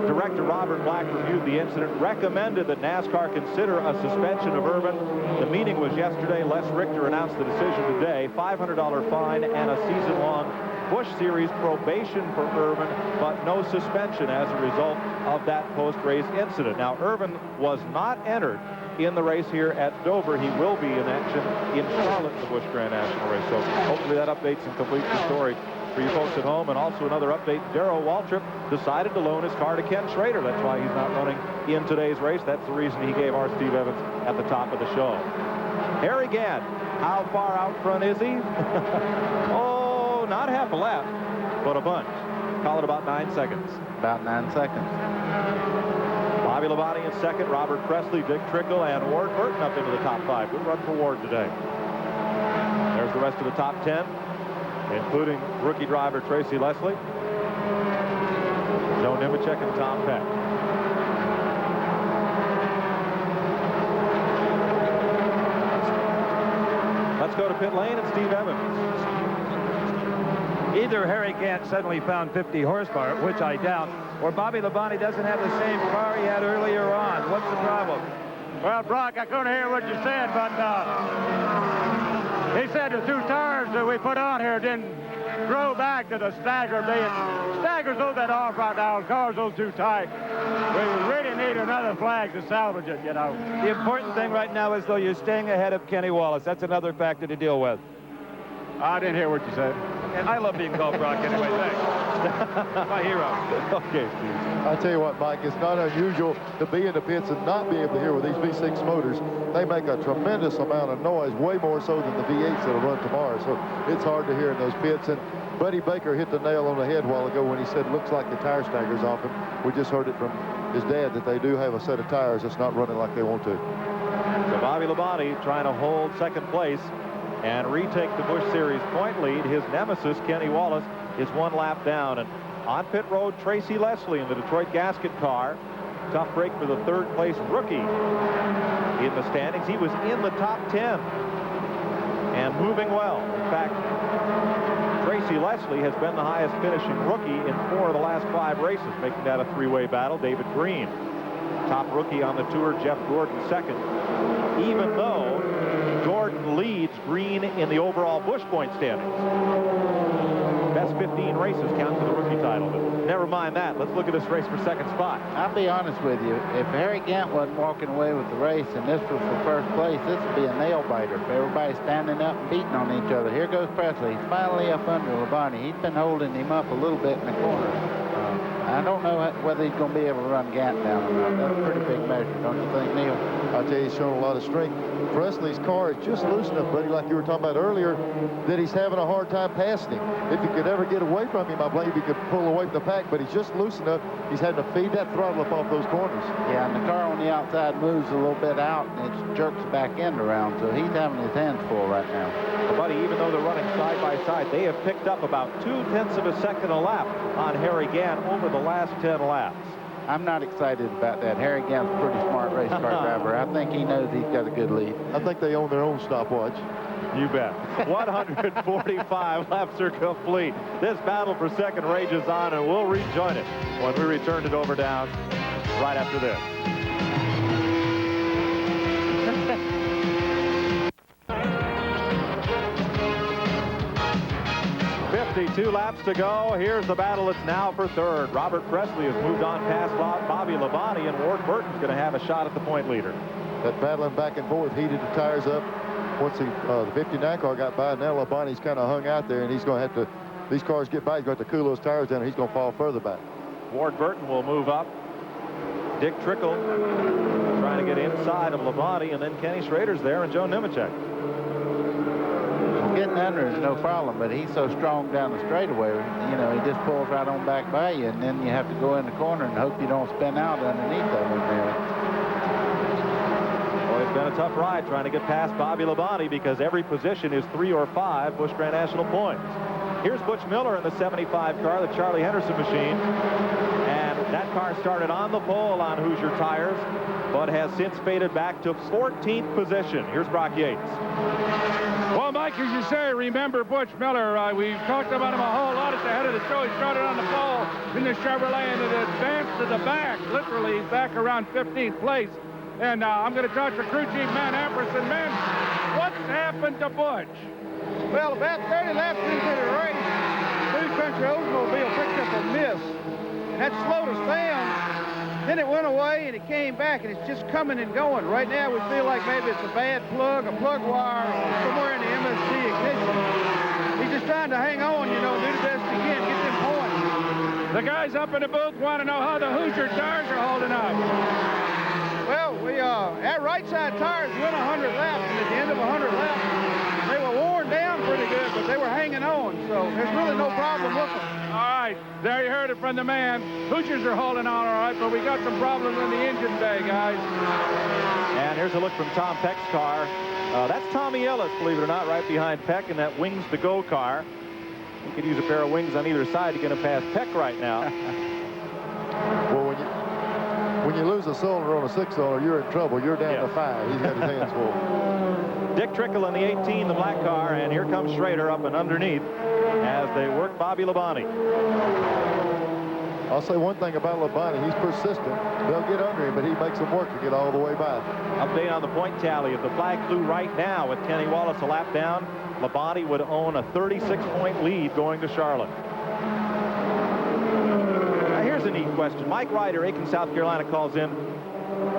Director Robert Black reviewed the incident, recommended that NASCAR consider a suspension of Irvin. The meeting was yesterday. Les Richter announced the decision today, $500 fine and a season-long Busch Series probation for Irvin, but no suspension as a result of that post-race incident. Now, Irvin was not entered in the race here at Dover. He will be in action in Charlotte in the Busch Grand National race. So hopefully that updates and completes the story for you folks at home. And also another update, Darrell Waltrip decided to loan his car to Ken Schrader. That's why he's not running in today's race. That's the reason he gave our Steve Evans at the top of the show. Harry Gant, how far out front is he? Oh, not half a lap, but a bunch. Call it about 9 seconds. About 9 seconds. Bobby Labonte in second, Robert Presley, Dick Trickle, and Ward Burton up into the top 5. Good run for Ward today. There's the rest of the top 10, including rookie driver Tracy Leslie, Joe Nemechek, and Tom Peck. Let's go to pit lane and Steve Evans. Either Harry Gant suddenly found 50 horsepower, which I doubt, or Bobby Labonte doesn't have the same car he had earlier on. What's the problem? Well, Brock, I couldn't hear what you said, but he said the 2 tires that we put on here didn't grow back to the stagger. Stagger's a little bit off right now. The car's a little too tight. We really need another flag to salvage it, you know. The important thing right now is, though, you're staying ahead of Kenny Wallace. That's another factor to deal with. I didn't hear what you said. And I love being called Brock anyway, thanks. My hero. Okay, Steve. I tell you what, Mike, it's not unusual to be in the pits and not be able to hear with these V6 motors. They make a tremendous amount of noise, way more so than the V8s that'll run tomorrow. So it's hard to hear in those pits. And Buddy Baker hit the nail on the head a while ago when he said, looks like the tire stagger's off him. We just heard it from his dad that they do have a set of tires that's not running like they want to. So Bobby Labonte trying to hold second place and retake the Busch Series point lead. His nemesis, Kenny Wallace, is 1 lap down. And on pit road, Tracy Leslie in the Detroit gasket car. Tough break for the 3rd place rookie in the standings. He was in the top 10 and moving well. In fact, Tracy Leslie has been the highest finishing rookie in 4 of the last 5 races, making that a 3-way battle. David Green, top rookie on the tour, Jeff Gordon second, even though Gordon leads Green in the overall Busch point standings. Best 15 races count for the rookie title, but never mind that. Let's look at this race for second spot. I'll be honest with you. If Harry Gant wasn't walking away with the race and this was for first place, this would be a nail-biter. If everybody's standing up and beating on each other. Here goes Presley. He's finally up under Labonte. He's been holding him up a little bit in the corner. I don't know whether he's going to be able to run Gant down or not. That's a pretty big measure, don't you think, Neil? I'll tell you, he's shown a lot of strength. Presley's car is just loose enough, buddy, like you were talking about earlier, that he's having a hard time passing him. If he could ever get away from him, I believe he could pull away from the pack, but he's just loose enough. He's having to feed that throttle up off those corners. Yeah, and the car on the outside moves a little bit out, and it jerks the back end around, so he's having his hands full right now. Buddy, even though they're running side by side, they have picked up about 0.2 of a second a lap on Harry Gant over the last 10 laps. I'm not excited about that. Harry Gant's a pretty smart race car driver. I think he knows he's got a good lead. I think they own their own stopwatch. You bet. 145 laps are complete. This battle for second rages on, and we'll rejoin it when we return to Dover Downs right after this. 52 laps to go. Here's the battle. It's now for third. Robert Presley has moved on past Bobby Labonte, and Ward Burton's going to have a shot at the point leader. That battling back and forth heated the tires up. Once the 59 car got by, now Labonte's kind of hung out there, and he's going to have to, these cars get by, he's going to have to cool those tires down, and he's going to fall further back. Ward Burton will move up. Dick Trickle trying to get inside of Labonte, and then Kenny Schrader's there, and Joe Nemechek. Getting under is no problem, but he's so strong down the straightaway, you know, he just pulls right on back by you, and then you have to go in the corner and hope you don't spin out underneath of him there. Well, it's been a tough ride trying to get past Bobby Labonte because every position is 3 or 5 Busch Grand National points. Here's Butch Miller in the 75 car, the Charlie Henderson machine, and That car started on the pole on Hoosier tires, but has since faded back to 14th position. Here's Brock Yates. Well, Mike, as you say, remember Butch Miller. We've talked about him a whole lot at the head of the show. He started on the pole in the Chevrolet and it advanced to the back. Literally, he's back around 15th place. And I'm going to talk to crew chief Man Amperson. Man, what's happened to Butch? Well, about 30 laps into the race, Blue Country Oldsmobile picked up a miss. That slowed us down. Then it went away and it came back and it's just coming and going. Right now we feel like maybe it's a bad plug, a plug wire, or somewhere in the MSC ignition. He's just trying to hang on, you know, do the best he can, get them points. The guys up in the booth want to know how the Hoosier tires are holding up. Well, our right side tires went 100 laps, and at the end of 100 laps, they were worn down pretty good, but they were hanging on, so there's really no problem with them. All right, there you heard it from the man. Hoosiers are holding on all right, but we got some problems in the engine bay, guys. And here's a look from Tom Peck's car. That's Tommy Ellis, believe it or not, right behind Peck in that Wings to Go car. He could use a pair of wings on either side to get him past Peck right now. Well, when you lose a cylinder on a 6-cylinder, you're in trouble. You're down to 5. He's got his hands full. Dick Trickle in the 18, the black car, and here comes Schrader up and underneath as they work Bobby Labonte. I'll say one thing about Labonte. He's persistent. They'll get under him, but he makes them work to get all the way by. Update on the point tally. If the flag flew right now with Kenny Wallace a lap down, Labonte would own a 36-point lead going to Charlotte. Now, here's a neat question. Mike Ryder, Aiken, South Carolina, calls in,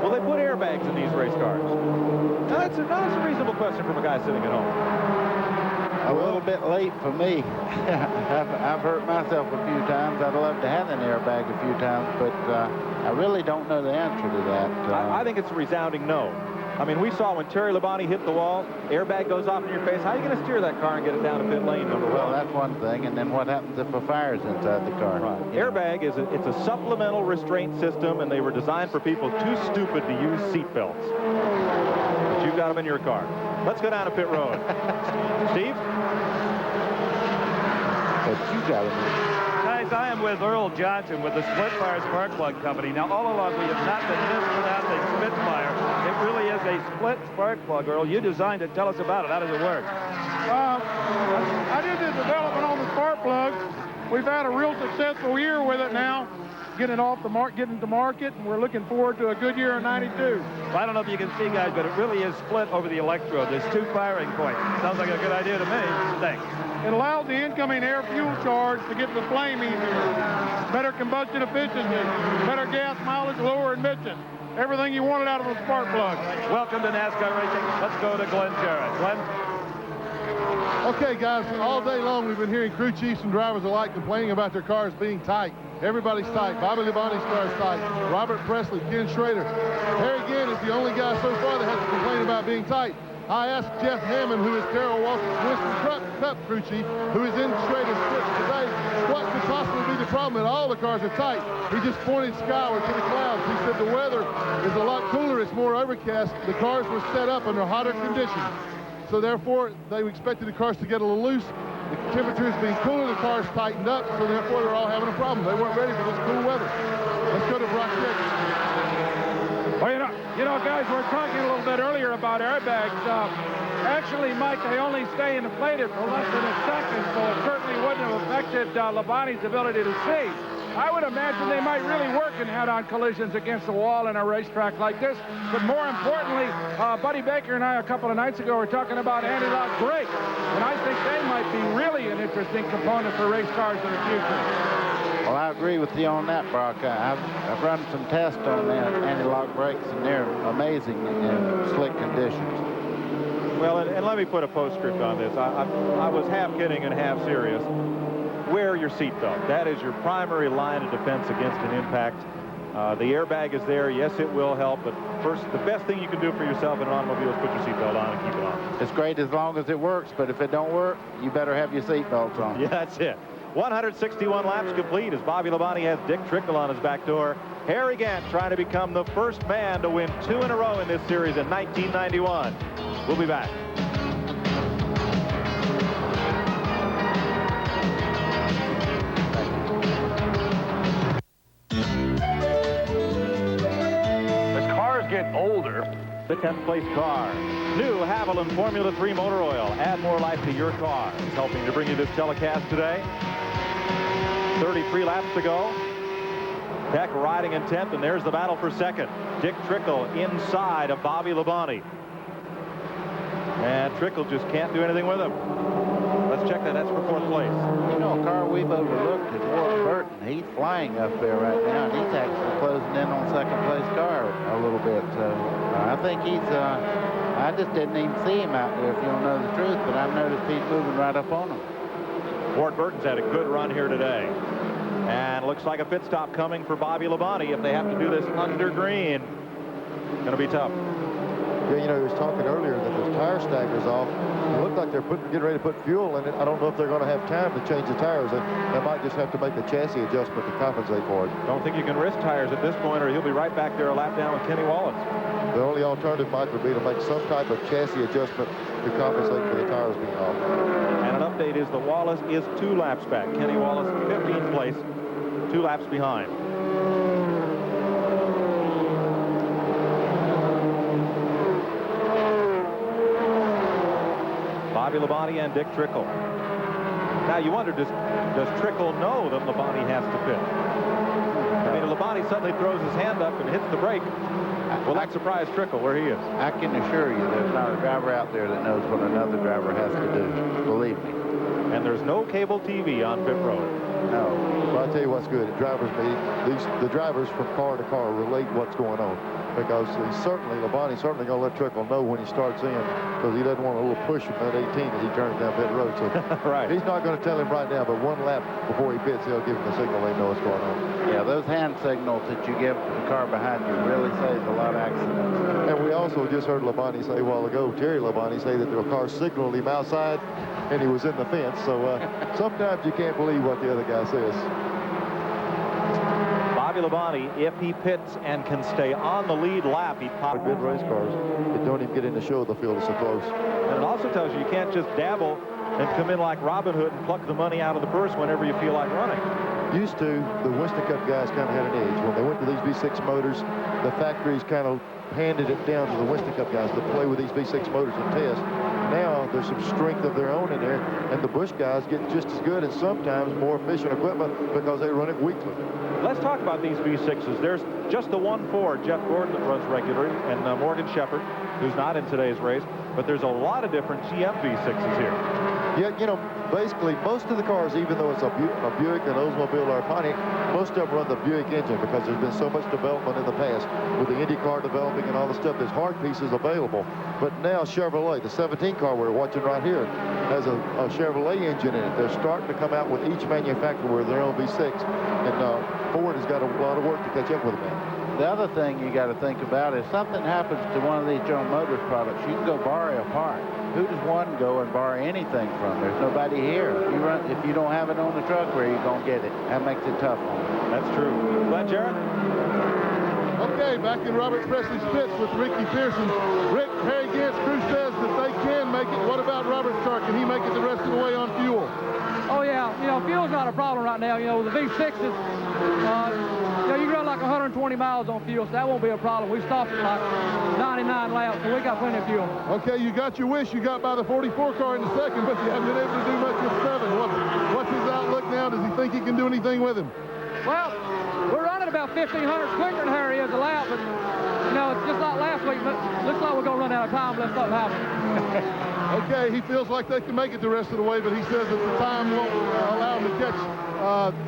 will they put airbags in these race cars? Now, that's a reasonable question from a guy sitting at home. A little bit late for me. I've hurt myself a few times. I'd love to have an airbag a few times, but I really don't know the answer to that. I think it's a resounding no. I mean, we saw when Terry Labonte hit the wall, airbag goes off in your face. How are you going to steer that car and get it down to pit lane, number one? Well, that's one thing, and then what happens if a fire's inside the car? Right. Airbag is it's a supplemental restraint system, and they were designed for people too stupid to use seat belts. But you've got them in your car. Let's go down to pit road. Steve? But you got them. Guys, I am with Earl Johnson with the Splitfire Spark Plug Company. Now, all along, we have not been mispronouncing Spitfire. It really is a split spark plug, Earl. You designed it. Tell us about it. How does it work? I did the development on the spark plug. We've had a real successful year with it now, getting to market, and we're looking forward to a good year in '92. Well, I don't know if you can see, guys, but it really is split over the electrode. There's 2 firing points. Sounds like a good idea to me. Thanks. It allows the incoming air fuel charge to get the flame easier. Better combustion efficiency, better gas mileage, lower emissions. Everything you wanted out of a spark plug. Welcome to NASCAR racing. Let's go to Glenn Jarrett. Glenn? Okay, guys, all day long we've been hearing crew chiefs and drivers alike complaining about their cars being tight. Everybody's tight. Bobby Labonte's car is tight. Robert Presley, Ken Schrader. Harry Ginn is the only guy so far that has to complain about being tight. I asked Jeff Hammond, who is Carol Walsh's Winston Cup crew chief, who is in Schrader's pit today, what could possibly be the problem that all the cars are tight. He just pointed skyward to the clouds. He said the weather is a lot cooler. It's more overcast. The cars were set up under hotter conditions. So therefore, they expected the cars to get a little loose. The temperature is being cooler. The cars tightened up. So therefore, they're all having a problem. They weren't ready for this cool weather. Let's go to Brock Yates. Well, you know, guys, we were talking a little bit earlier about airbags. Actually, Mike, they only stay inflated for less than a second, so it certainly wouldn't have affected Labonte's ability to see. I would imagine they might really work in head-on collisions against the wall in a racetrack like this. But more importantly, Buddy Baker and I a couple of nights ago were talking about anti-lock brakes. And I think they might be really an interesting component for race cars in the future. Well, I agree with you on that, Brock. I've run some tests on that anti-lock brakes, and they're amazing in slick conditions. Well, and let me put a postscript on this. I was half kidding and half serious. Wear your seatbelt. That is your primary line of defense against an impact. The airbag is there. Yes, it will help, but first, the best thing you can do for yourself in an automobile is put your seatbelt on and keep it on. It's great as long as it works, but if it don't work, you better have your seatbelts on. Yeah, that's it. 161 laps complete as Bobby Labonte has Dick Trickle on his back door. Harry Gant trying to become the first man to win 2 in a row in this series in 1991. We'll be back. get older. The 10th place car. New Haviland Formula 3 motor oil. Add more life to your car. It's helping to bring you this telecast today. 33 laps to go. Peck riding in 10th, and there's the battle for second. Dick Trickle inside of Bobby Labonte. And Trickle just can't do anything with him. Let's check that. That's for 4th place. You know, a car we've overlooked is Walt Burton. He's flying up there right now, and he's actually closing in on 2nd place car a little bit. So I think he's, I just didn't even see him out there, if you don't know the truth, but I've noticed he's moving right up on him. Walt Burton's had a good run here today. And looks like a pit stop coming for Bobby Labonte if they have to do this under green. Going to be tough. Yeah, you know, he was talking earlier that those tire stackers off. It looked like they're getting ready to put fuel in it. I don't know if they're going to have time to change the tires. They might just have to make a chassis adjustment to compensate for it. Don't think you can risk tires at this point, or he'll be right back there a lap down with Kenny Wallace. The only alternative might be to make some type of chassis adjustment to compensate for the tires being off. And an update is the Wallace is 2 laps back. Kenny Wallace, 15th place, 2 laps behind. Bobby Labonte and Dick Trickle. Now you wonder, does Trickle know that Labonte has to pit? I mean, Labonte suddenly throws his hand up and hits the brake. Will that surprise Trickle where he is? I can assure you there's not a driver out there that knows what another driver has to do. Believe me. And there's no cable TV on pit road. No. Well, I'll tell you what's good. At drivers meeting, the drivers from car to car relate what's going on. Because Labonte's certainly going to let Trickle know when he starts in, because he doesn't want a little push from that 18 as he turns down pit road. So right. He's not going to tell him right now, but 1 lap before he pits, he'll give him the signal they know what's going on. Yeah, those hand signals that you give to the car behind you really saves a lot of accidents. And we also just heard Labonte say a while ago, Terry Labonte say that the car signaled him outside and he was in the fence. So sometimes you can't believe what the other guy says. Bobby Labonte, if he pits and can stay on the lead lap, he pops. Good race cars that don't even get in the show, the field is so close. And it also tells you can't just dabble and come in like Robin Hood and pluck the money out of the purse whenever you feel like running. Used to, the Winston Cup guys kind of had an edge. When they went to these V6 motors, the factories kind of handed it down to the Winston Cup guys to play with these V6 motors and test. Now there's some strength of their own in there, and the Busch guys get just as good and sometimes more efficient equipment because they run it weekly. Let's talk about these V6s. There's just the one Ford, Jeff Gordon, that runs regularly, and Morgan Shepherd, who's not in today's race, but there's a lot of different GM V6s here. Yeah, you know, basically most of the cars, even though it's a Buick, an Oldsmobile, or a Pontiac, most of them run the Buick engine because there's been so much development in the past with the IndyCar developing and all the stuff. There's hard pieces available. But now Chevrolet, the 17 car we're watching right here, has a Chevrolet engine in it. They're starting to come out with each manufacturer with their own V6. And Ford has got a lot of work to catch up with them in. The other thing you got to think about is something happens to one of these General Motors products, you can go borrow a part. Who does one go and borrow anything from? There's nobody here. If you don't have it on the truck, where are you going to get it? That makes it tough on them. That's true. Glad, Jared? Okay, back in Robert Presley's pits with Ricky Pearson. Rick, Harry Gant's crew says that they can make it. What about Robert's car? Can he make it the rest of the way on fuel? Oh, yeah. You know, fuel's not a problem right now. You know, the V6s, you know, you run like 120 miles on fuel, so that won't be a problem. We stopped at like 99 laps, so we got plenty of fuel. Okay, you got your wish. You got by the 44 car in the second, but you haven't been able to do much with 7. What's his outlook now? Does he think he can do anything with him? Well, we're running about 1,500 quicker than Harry is a lap, but, you know, it's just like last week, but looks like we're going to run out of time unless something happens. Okay, he feels like they can make it the rest of the way, but he says that the time won't allow him to catch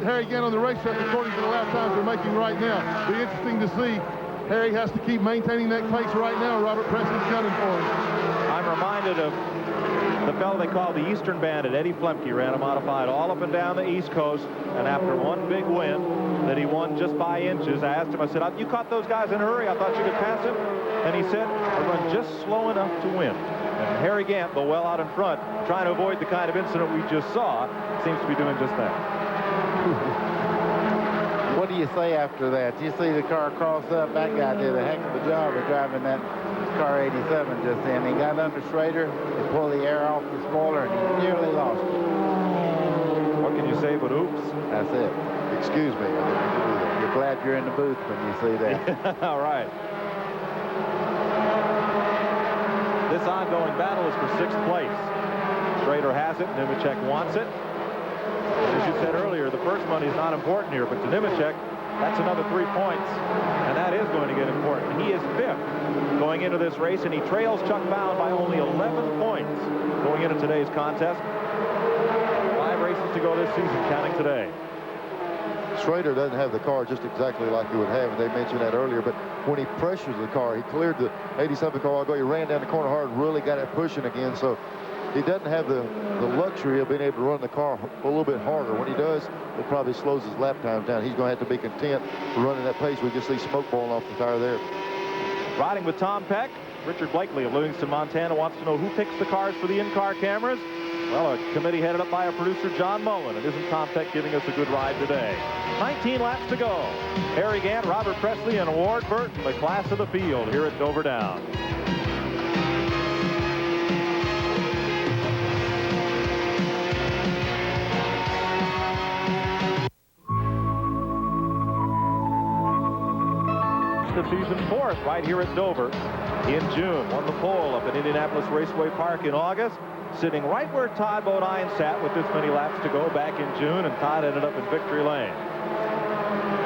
Harry Gant on the racetrack according to the lap times they're making right now. Be interesting to see. Harry has to keep maintaining that pace right now. Robert Presley's gunning for him. I'm reminded of the fellow they call the Eastern Bandit, Eddie Flemke, ran a modified all up and down the East Coast, and after one big win that he won just by inches, I asked him, I said, you caught those guys in a hurry, I thought you could pass him. And he said, I run just slow enough to win. And Harry Gant, though well out in front, trying to avoid the kind of incident we just saw, seems to be doing just that. What do you say after that? You see the car cross up. That guy did a heck of a job of driving that car 87 just then. He got under Schrader, he pulled the air off the spoiler, and he nearly lost it. What can you say but oops? That's it. Excuse me. You're glad you're in the booth when you see that. All right. this ongoing battle is for 6th place. Schrader has it. Nemechek wants it. And as you said earlier, the first money is not important here, but to Nemechek, that's another 3 points, and that is going to get important. He is 5th going into this race, and he trails Chuck Bown by only 11 points going into today's contest. 5 races to go this season, counting today. Schrader doesn't have the car just exactly like he would have. They mentioned that earlier, but when he pressures the car, he cleared the 87 car. He ran down the corner hard, really got it pushing again. So he doesn't have the luxury of being able to run the car a little bit harder. When he does, it probably slows his lap times down. He's going to have to be content running that pace. We just see smoke blowing off the tire there. Riding with Tom Peck, Richard Blakely of Livingston, Montana wants to know who picks the cars for the in-car cameras. Well, a committee headed up by our producer, John Mullen. And isn't Tom Peck giving us a good ride today? 19 laps to go. Harry Gant, Robert Presley, and Ward Burton, the class of the field here at Dover Down. The season 4th right here at Dover in June. Won the pole up at Indianapolis Raceway Park in August. Sitting right where Todd Bodine sat with this many laps to go back in June, and Todd ended up in victory lane.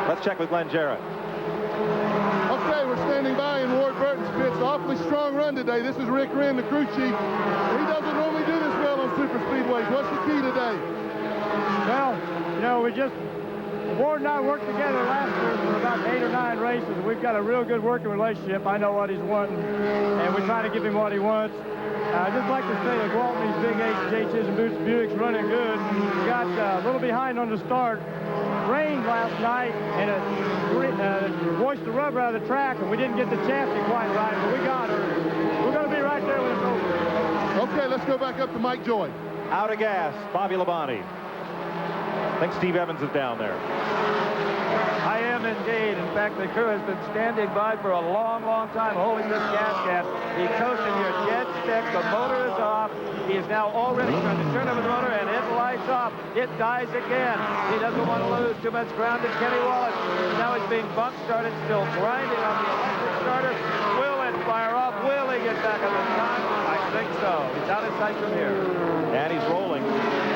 Let's check with Glenn Jarrett. Okay, we're standing by in Ward Burton's pits. Awfully strong run today. This is Rick Wren, the crew chief. He doesn't normally do this well on super speedways. What's the key today? Well, you know, Ward and I worked together last year for about 8 or 9 races. We've got a real good working relationship. I know what he's wanting, and we try to give him what he wants. I'd just like to say that Gwaltney's big HHs and Boots Buick's running good. We got a little behind on the start. Rained last night, and it washed the rubber out of the track, and we didn't get the chassis quite right, but we got her. We're going to be right there when it's over. Okay, let's go back up to Mike Joy. Out of gas, Bobby Labonte. I think Steve Evans is down there. I am indeed. In fact, the crew has been standing by for a long, long time holding this gas cap. The coasting here, dead stick. The motor is off. He is now already trying to turn over the motor, and it lights off. It dies again. He doesn't want to lose too much ground to Kenny Wallace. Now he's being bump started, still grinding on the electric starter. Will it fire off? Will he get back on the time? I think so. He's out of sight from here. And he's rolling,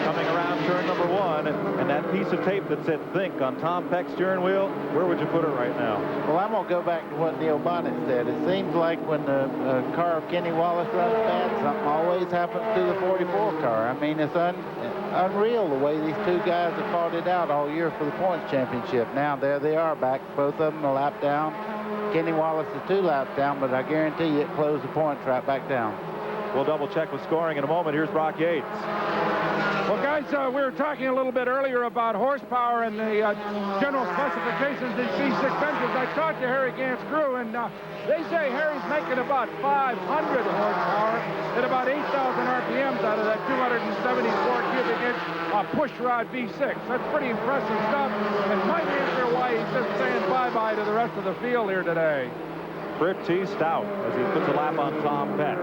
coming around turn number 1, and that piece of tape that said "Think" on Tom Peck's steering wheel, where would you put it right now? Well, I'm going to go back to what Neil Bonnet said. It seems like when the car of Kenny Wallace runs bad, something always happens to the 44 car. I mean, it's unreal the way these two guys have fought it out all year for the points championship. Now, there they are back, both of them a lap down. Kenny Wallace is 2 laps down, but I guarantee you it closed the points right back down. We'll double check with scoring in a moment. Here's Brock Yates. Well, guys, we were talking a little bit earlier about horsepower and the general specifications of these V6 engines. I talked to Harry Gant's crew, and they say Harry's making about 500 horsepower at about 8,000 RPMs out of that 274 cubic inch pushrod V6. That's pretty impressive stuff, and might answer why he's just saying bye-bye to the rest of the field here today. Pretty stout as he puts a lap on Tom Peck.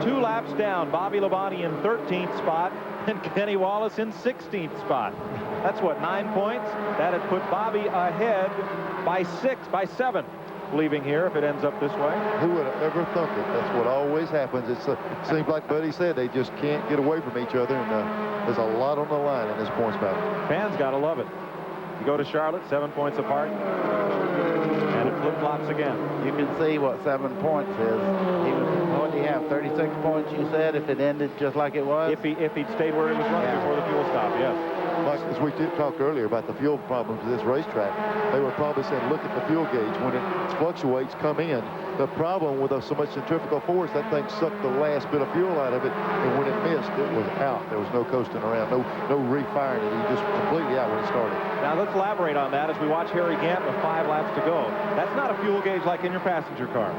2 laps down, Bobby Labonte in 13th spot and Kenny Wallace in 16th spot. That's what, 9 points? That had put Bobby ahead by 7 leaving here if it ends up this way. Who would have ever thunk it? That's what always happens. It seems like Buddy said, they just can't get away from each other, and there's a lot on the line in this points battle. Fans got to love it. You go to Charlotte, 7 points apart, and it flip-flops again. You can see what 7 points is. What do you have, 36 points, you said, if it ended just like it was? If he'd stayed where he was running before the fuel stop, yes. Like, as we talked earlier about the fuel problems of this racetrack, they were probably saying, look at the fuel gauge. When it fluctuates, come in. The problem with so much centrifugal force, that thing sucked the last bit of fuel out of it, and when it missed, it was out. There was no coasting around, no refiring it. He just completely out when it started. Now, let's elaborate on that as we watch Harry Gant with 5 laps to go. That's not a fuel gauge like in your passenger car.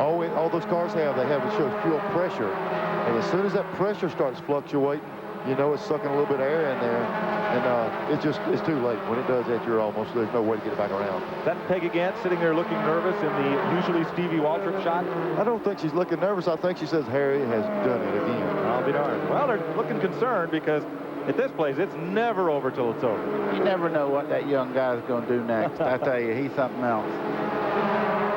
All those cars have, it shows fuel pressure. And as soon as that pressure starts fluctuating, you know it's sucking a little bit of air in there, and it's too late. When it does that, there's no way to get it back around. That Peggy Gant sitting there looking nervous in the usually Stevie Waltrip shot? I don't think she's looking nervous. I think she says Harry has done it again. I'll be darned. Well, they're looking concerned because at this place, it's never over till it's over. You never know what that young guy's going to do next. I tell you, he's something else.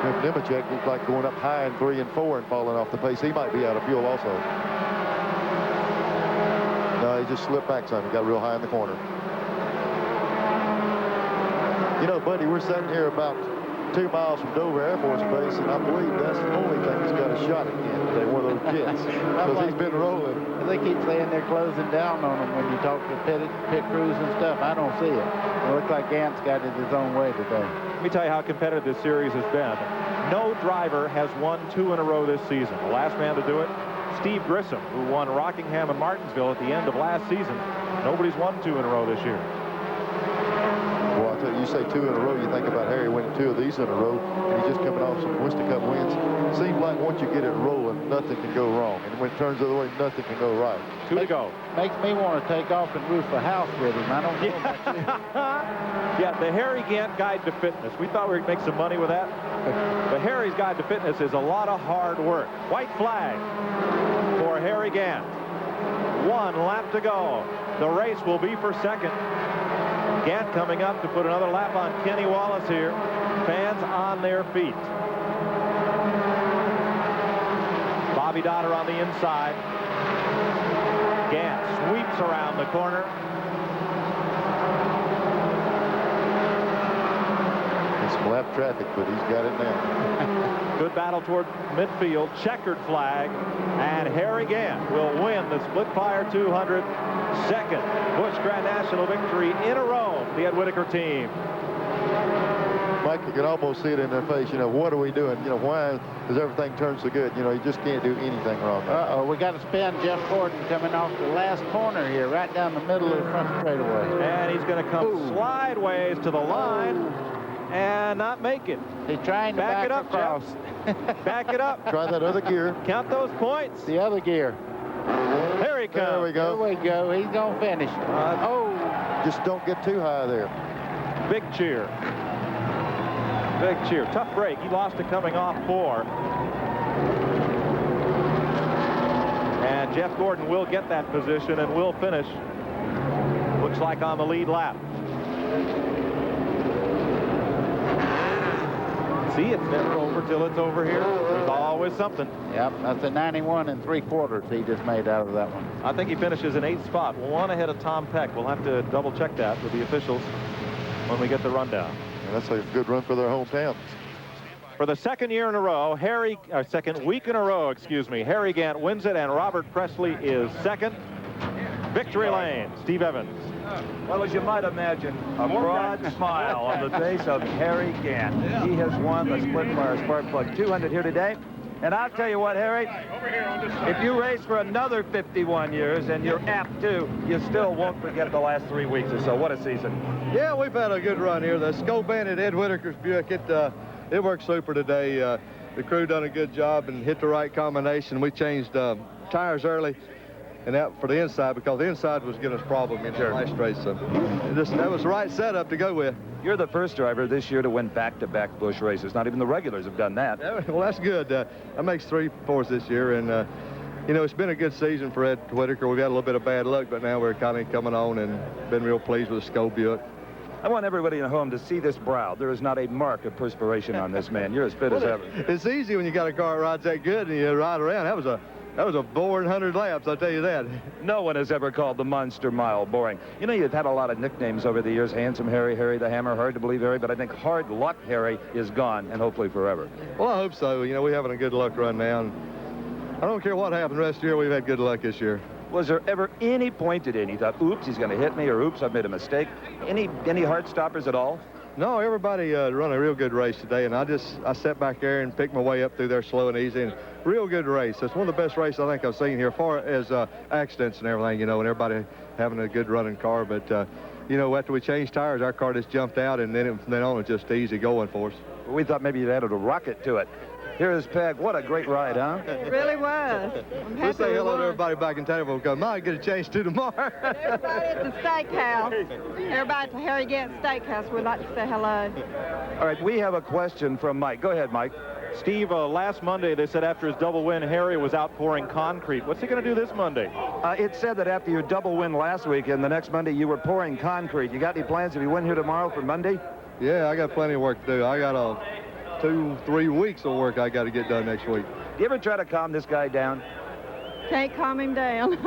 Nemechek looked like going up high in 3 and 4 and falling off the pace. He might be out of fuel also. No, he just slipped back some. He got real high in the corner. You know, buddy, we're sitting here about 2 miles from Dover Air Force Base, and I believe that's the only thing that's got a shot again today, one of those jets. Because he's been rolling. They keep saying they're closing down on him when you talk to pit crews and stuff. I don't see it. It looks like Gant's got it his own way today. Let me tell you how competitive this series has been. No driver has won 2 in a row this season. The last man to do it, Steve Grissom, who won Rockingham and Martinsville at the end of last season. Nobody's won 2 in a row this year. Well, I tell you, you say 2 in a row, you think about Harry winning 2 of these in a row, and he's just coming off some Winston Cup wins. Seems like once you get it rolling, nothing can go wrong. And when it turns the other way, nothing can go right. 2 to go. Makes me want to take off and roof a house with him. I don't know about you. Yeah, the Harry Gant Guide to Fitness. We thought we would make some money with that. But Harry's Guide to Fitness is a lot of hard work. White flag for Harry Gant. 1 lap to go. The race will be for second. Gant coming up to put another lap on Kenny Wallace here. Fans on their feet. Bobby Dotter on the inside. Gant sweeps around the corner. It's some lap traffic, but he's got it now. Good battle toward midfield. Checkered flag. And Harry Gant will win the Splitfire 200. Second Busch Grand National victory in a row for the Ed Whitaker team. Mike, you can almost see it in their face. You know, what are we doing? You know, why does everything turn so good? You know, you just can't do anything wrong. Uh-oh, we got to spin Jeff Gordon coming off the last corner here, right down the middle of the front straightaway. And he's going to come slideways to the line and not make it. He's trying to back it up, across. Back it up. Try that other gear. Count those points. The other gear. There he comes. There we go. There we go. He's going to finish. Just don't get too high there. Big cheer. Big cheer. Tough break. He lost it coming off 4. And Jeff Gordon will get that position and will finish. Looks like on the lead lap. See, it's never over till it's over here. There's always something. Yep, that's a 91 3/4 he just made out of that one. I think he finishes in 8th spot. 1 ahead of Tom Peck. We'll have to double check that with the officials when we get the rundown. And that's a good run for their hometown. For the second year in a row, second week in a row, excuse me, Harry Gant wins it, and Robert Presley is second. Victory lane, Steve Evans. Well, as you might imagine, a broad smile on the face of Harry Gant. He has won the Splitfire Spark Plug 200 here today. And I'll tell you what, Harry, if you race for another 51 years, and you're apt to, you still won't forget the last 3 weeks or so. What a season. Yeah, we've had a good run here. The Scope Bandit Ed Whitaker's Buick, it worked super today. The crew done a good job and hit the right combination. We changed tires early. And that for the inside, because the inside was giving us problem in the last race. So that was the right setup to go with. You're the first driver this year to win back-to-back Busch races. Not even the regulars have done that. Yeah, well, that's good. That makes 3 fours this year. And, you know, it's been a good season for Ed Whitaker. We've had a little bit of bad luck, but now we're kind of coming on and been real pleased with the Scope Buick. I want everybody at home to see this brow. There is not a mark of perspiration on this man. You're as fit as ever. It's easy when you got a car that rides that good and you ride around. That was a boring 100 laps, I'll tell you that. No one has ever called the Monster Mile boring. You know, you've had a lot of nicknames over the years. Handsome Harry, Harry the Hammer, Hard to Believe Harry, but I think Hard Luck Harry is gone, and hopefully forever. Well, I hope so. You know, we're having a good luck run now. And I don't care what happened the rest of the year, we've had good luck this year. Was there ever any point today and you thought, oops, he's going to hit me, or oops, I've made a mistake? Any heart stoppers at all? No, everybody run a real good race today, and I sat back there and picked my way up through there slow and easy, and real good race. It's one of the best races I think I've seen here, as far as accidents and everything, you know, and everybody having a good running car. But, you know, after we changed tires, our car just jumped out, and then from then on, it was just easy going for us. We thought maybe you'd added a rocket to it. Here is Peg. What a great ride, huh? It really was. We'll say hello to everybody back in town. We'll go, might get a chance to tomorrow. Everybody at the steakhouse. Everybody at the Harry Gant Steakhouse would like to say hello. All right, we have a question from Mike. Go ahead, Mike. Steve, last Monday they said after his double win, Harry was out pouring concrete. What's he going to do this Monday? It said that after your double win last week and the next Monday you were pouring concrete. You got any plans if you win here tomorrow for Monday? Yeah, I got plenty of work to do. I got 2-3 weeks of work I got to get done next week. Do you ever try to calm this guy down? Can't calm him down.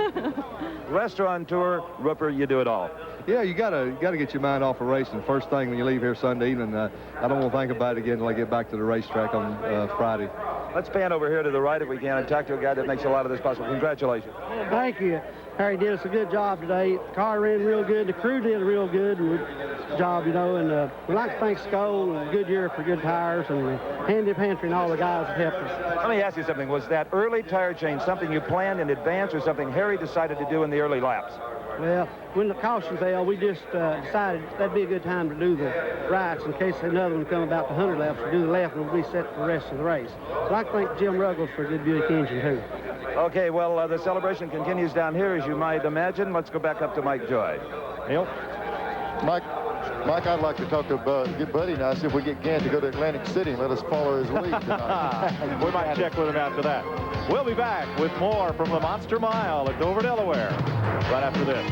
Restaurateur, Rooper, you do it all. Yeah, you gotta get your mind off of racing. First thing when you leave here Sunday evening, I don't want to think about it again until I get back to the racetrack on Friday. Let's pan over here to the right if we can and talk to a guy that makes a lot of this possible. Congratulations. Thank you. Harry did us a good job today. The car ran real good. The crew did a real good job, you know, and we'd like to thank Skoll and Goodyear for good tires and Handy Pantry and all the guys that helped us. Let me ask you something. Was that early tire change something you planned in advance or something Harry decided to do in the early laps? Well, when the caution fell, we just decided that'd be a good time to do the rights in case another one come about the 100 laps. We'll do the left and we'll be set for the rest of the race. I'd like to thank Jim Ruggles for a good Buick engine, too. Okay, well, the celebration continues down here, as you might imagine. Let's go back up to Mike Joy. Neil? Mike, I'd like to talk to Buddy now, see if we get Gant to go to Atlantic City and let us follow his lead tonight. We might check with him after that. We'll be back with more from the Monster Mile at Dover, Delaware, right after this.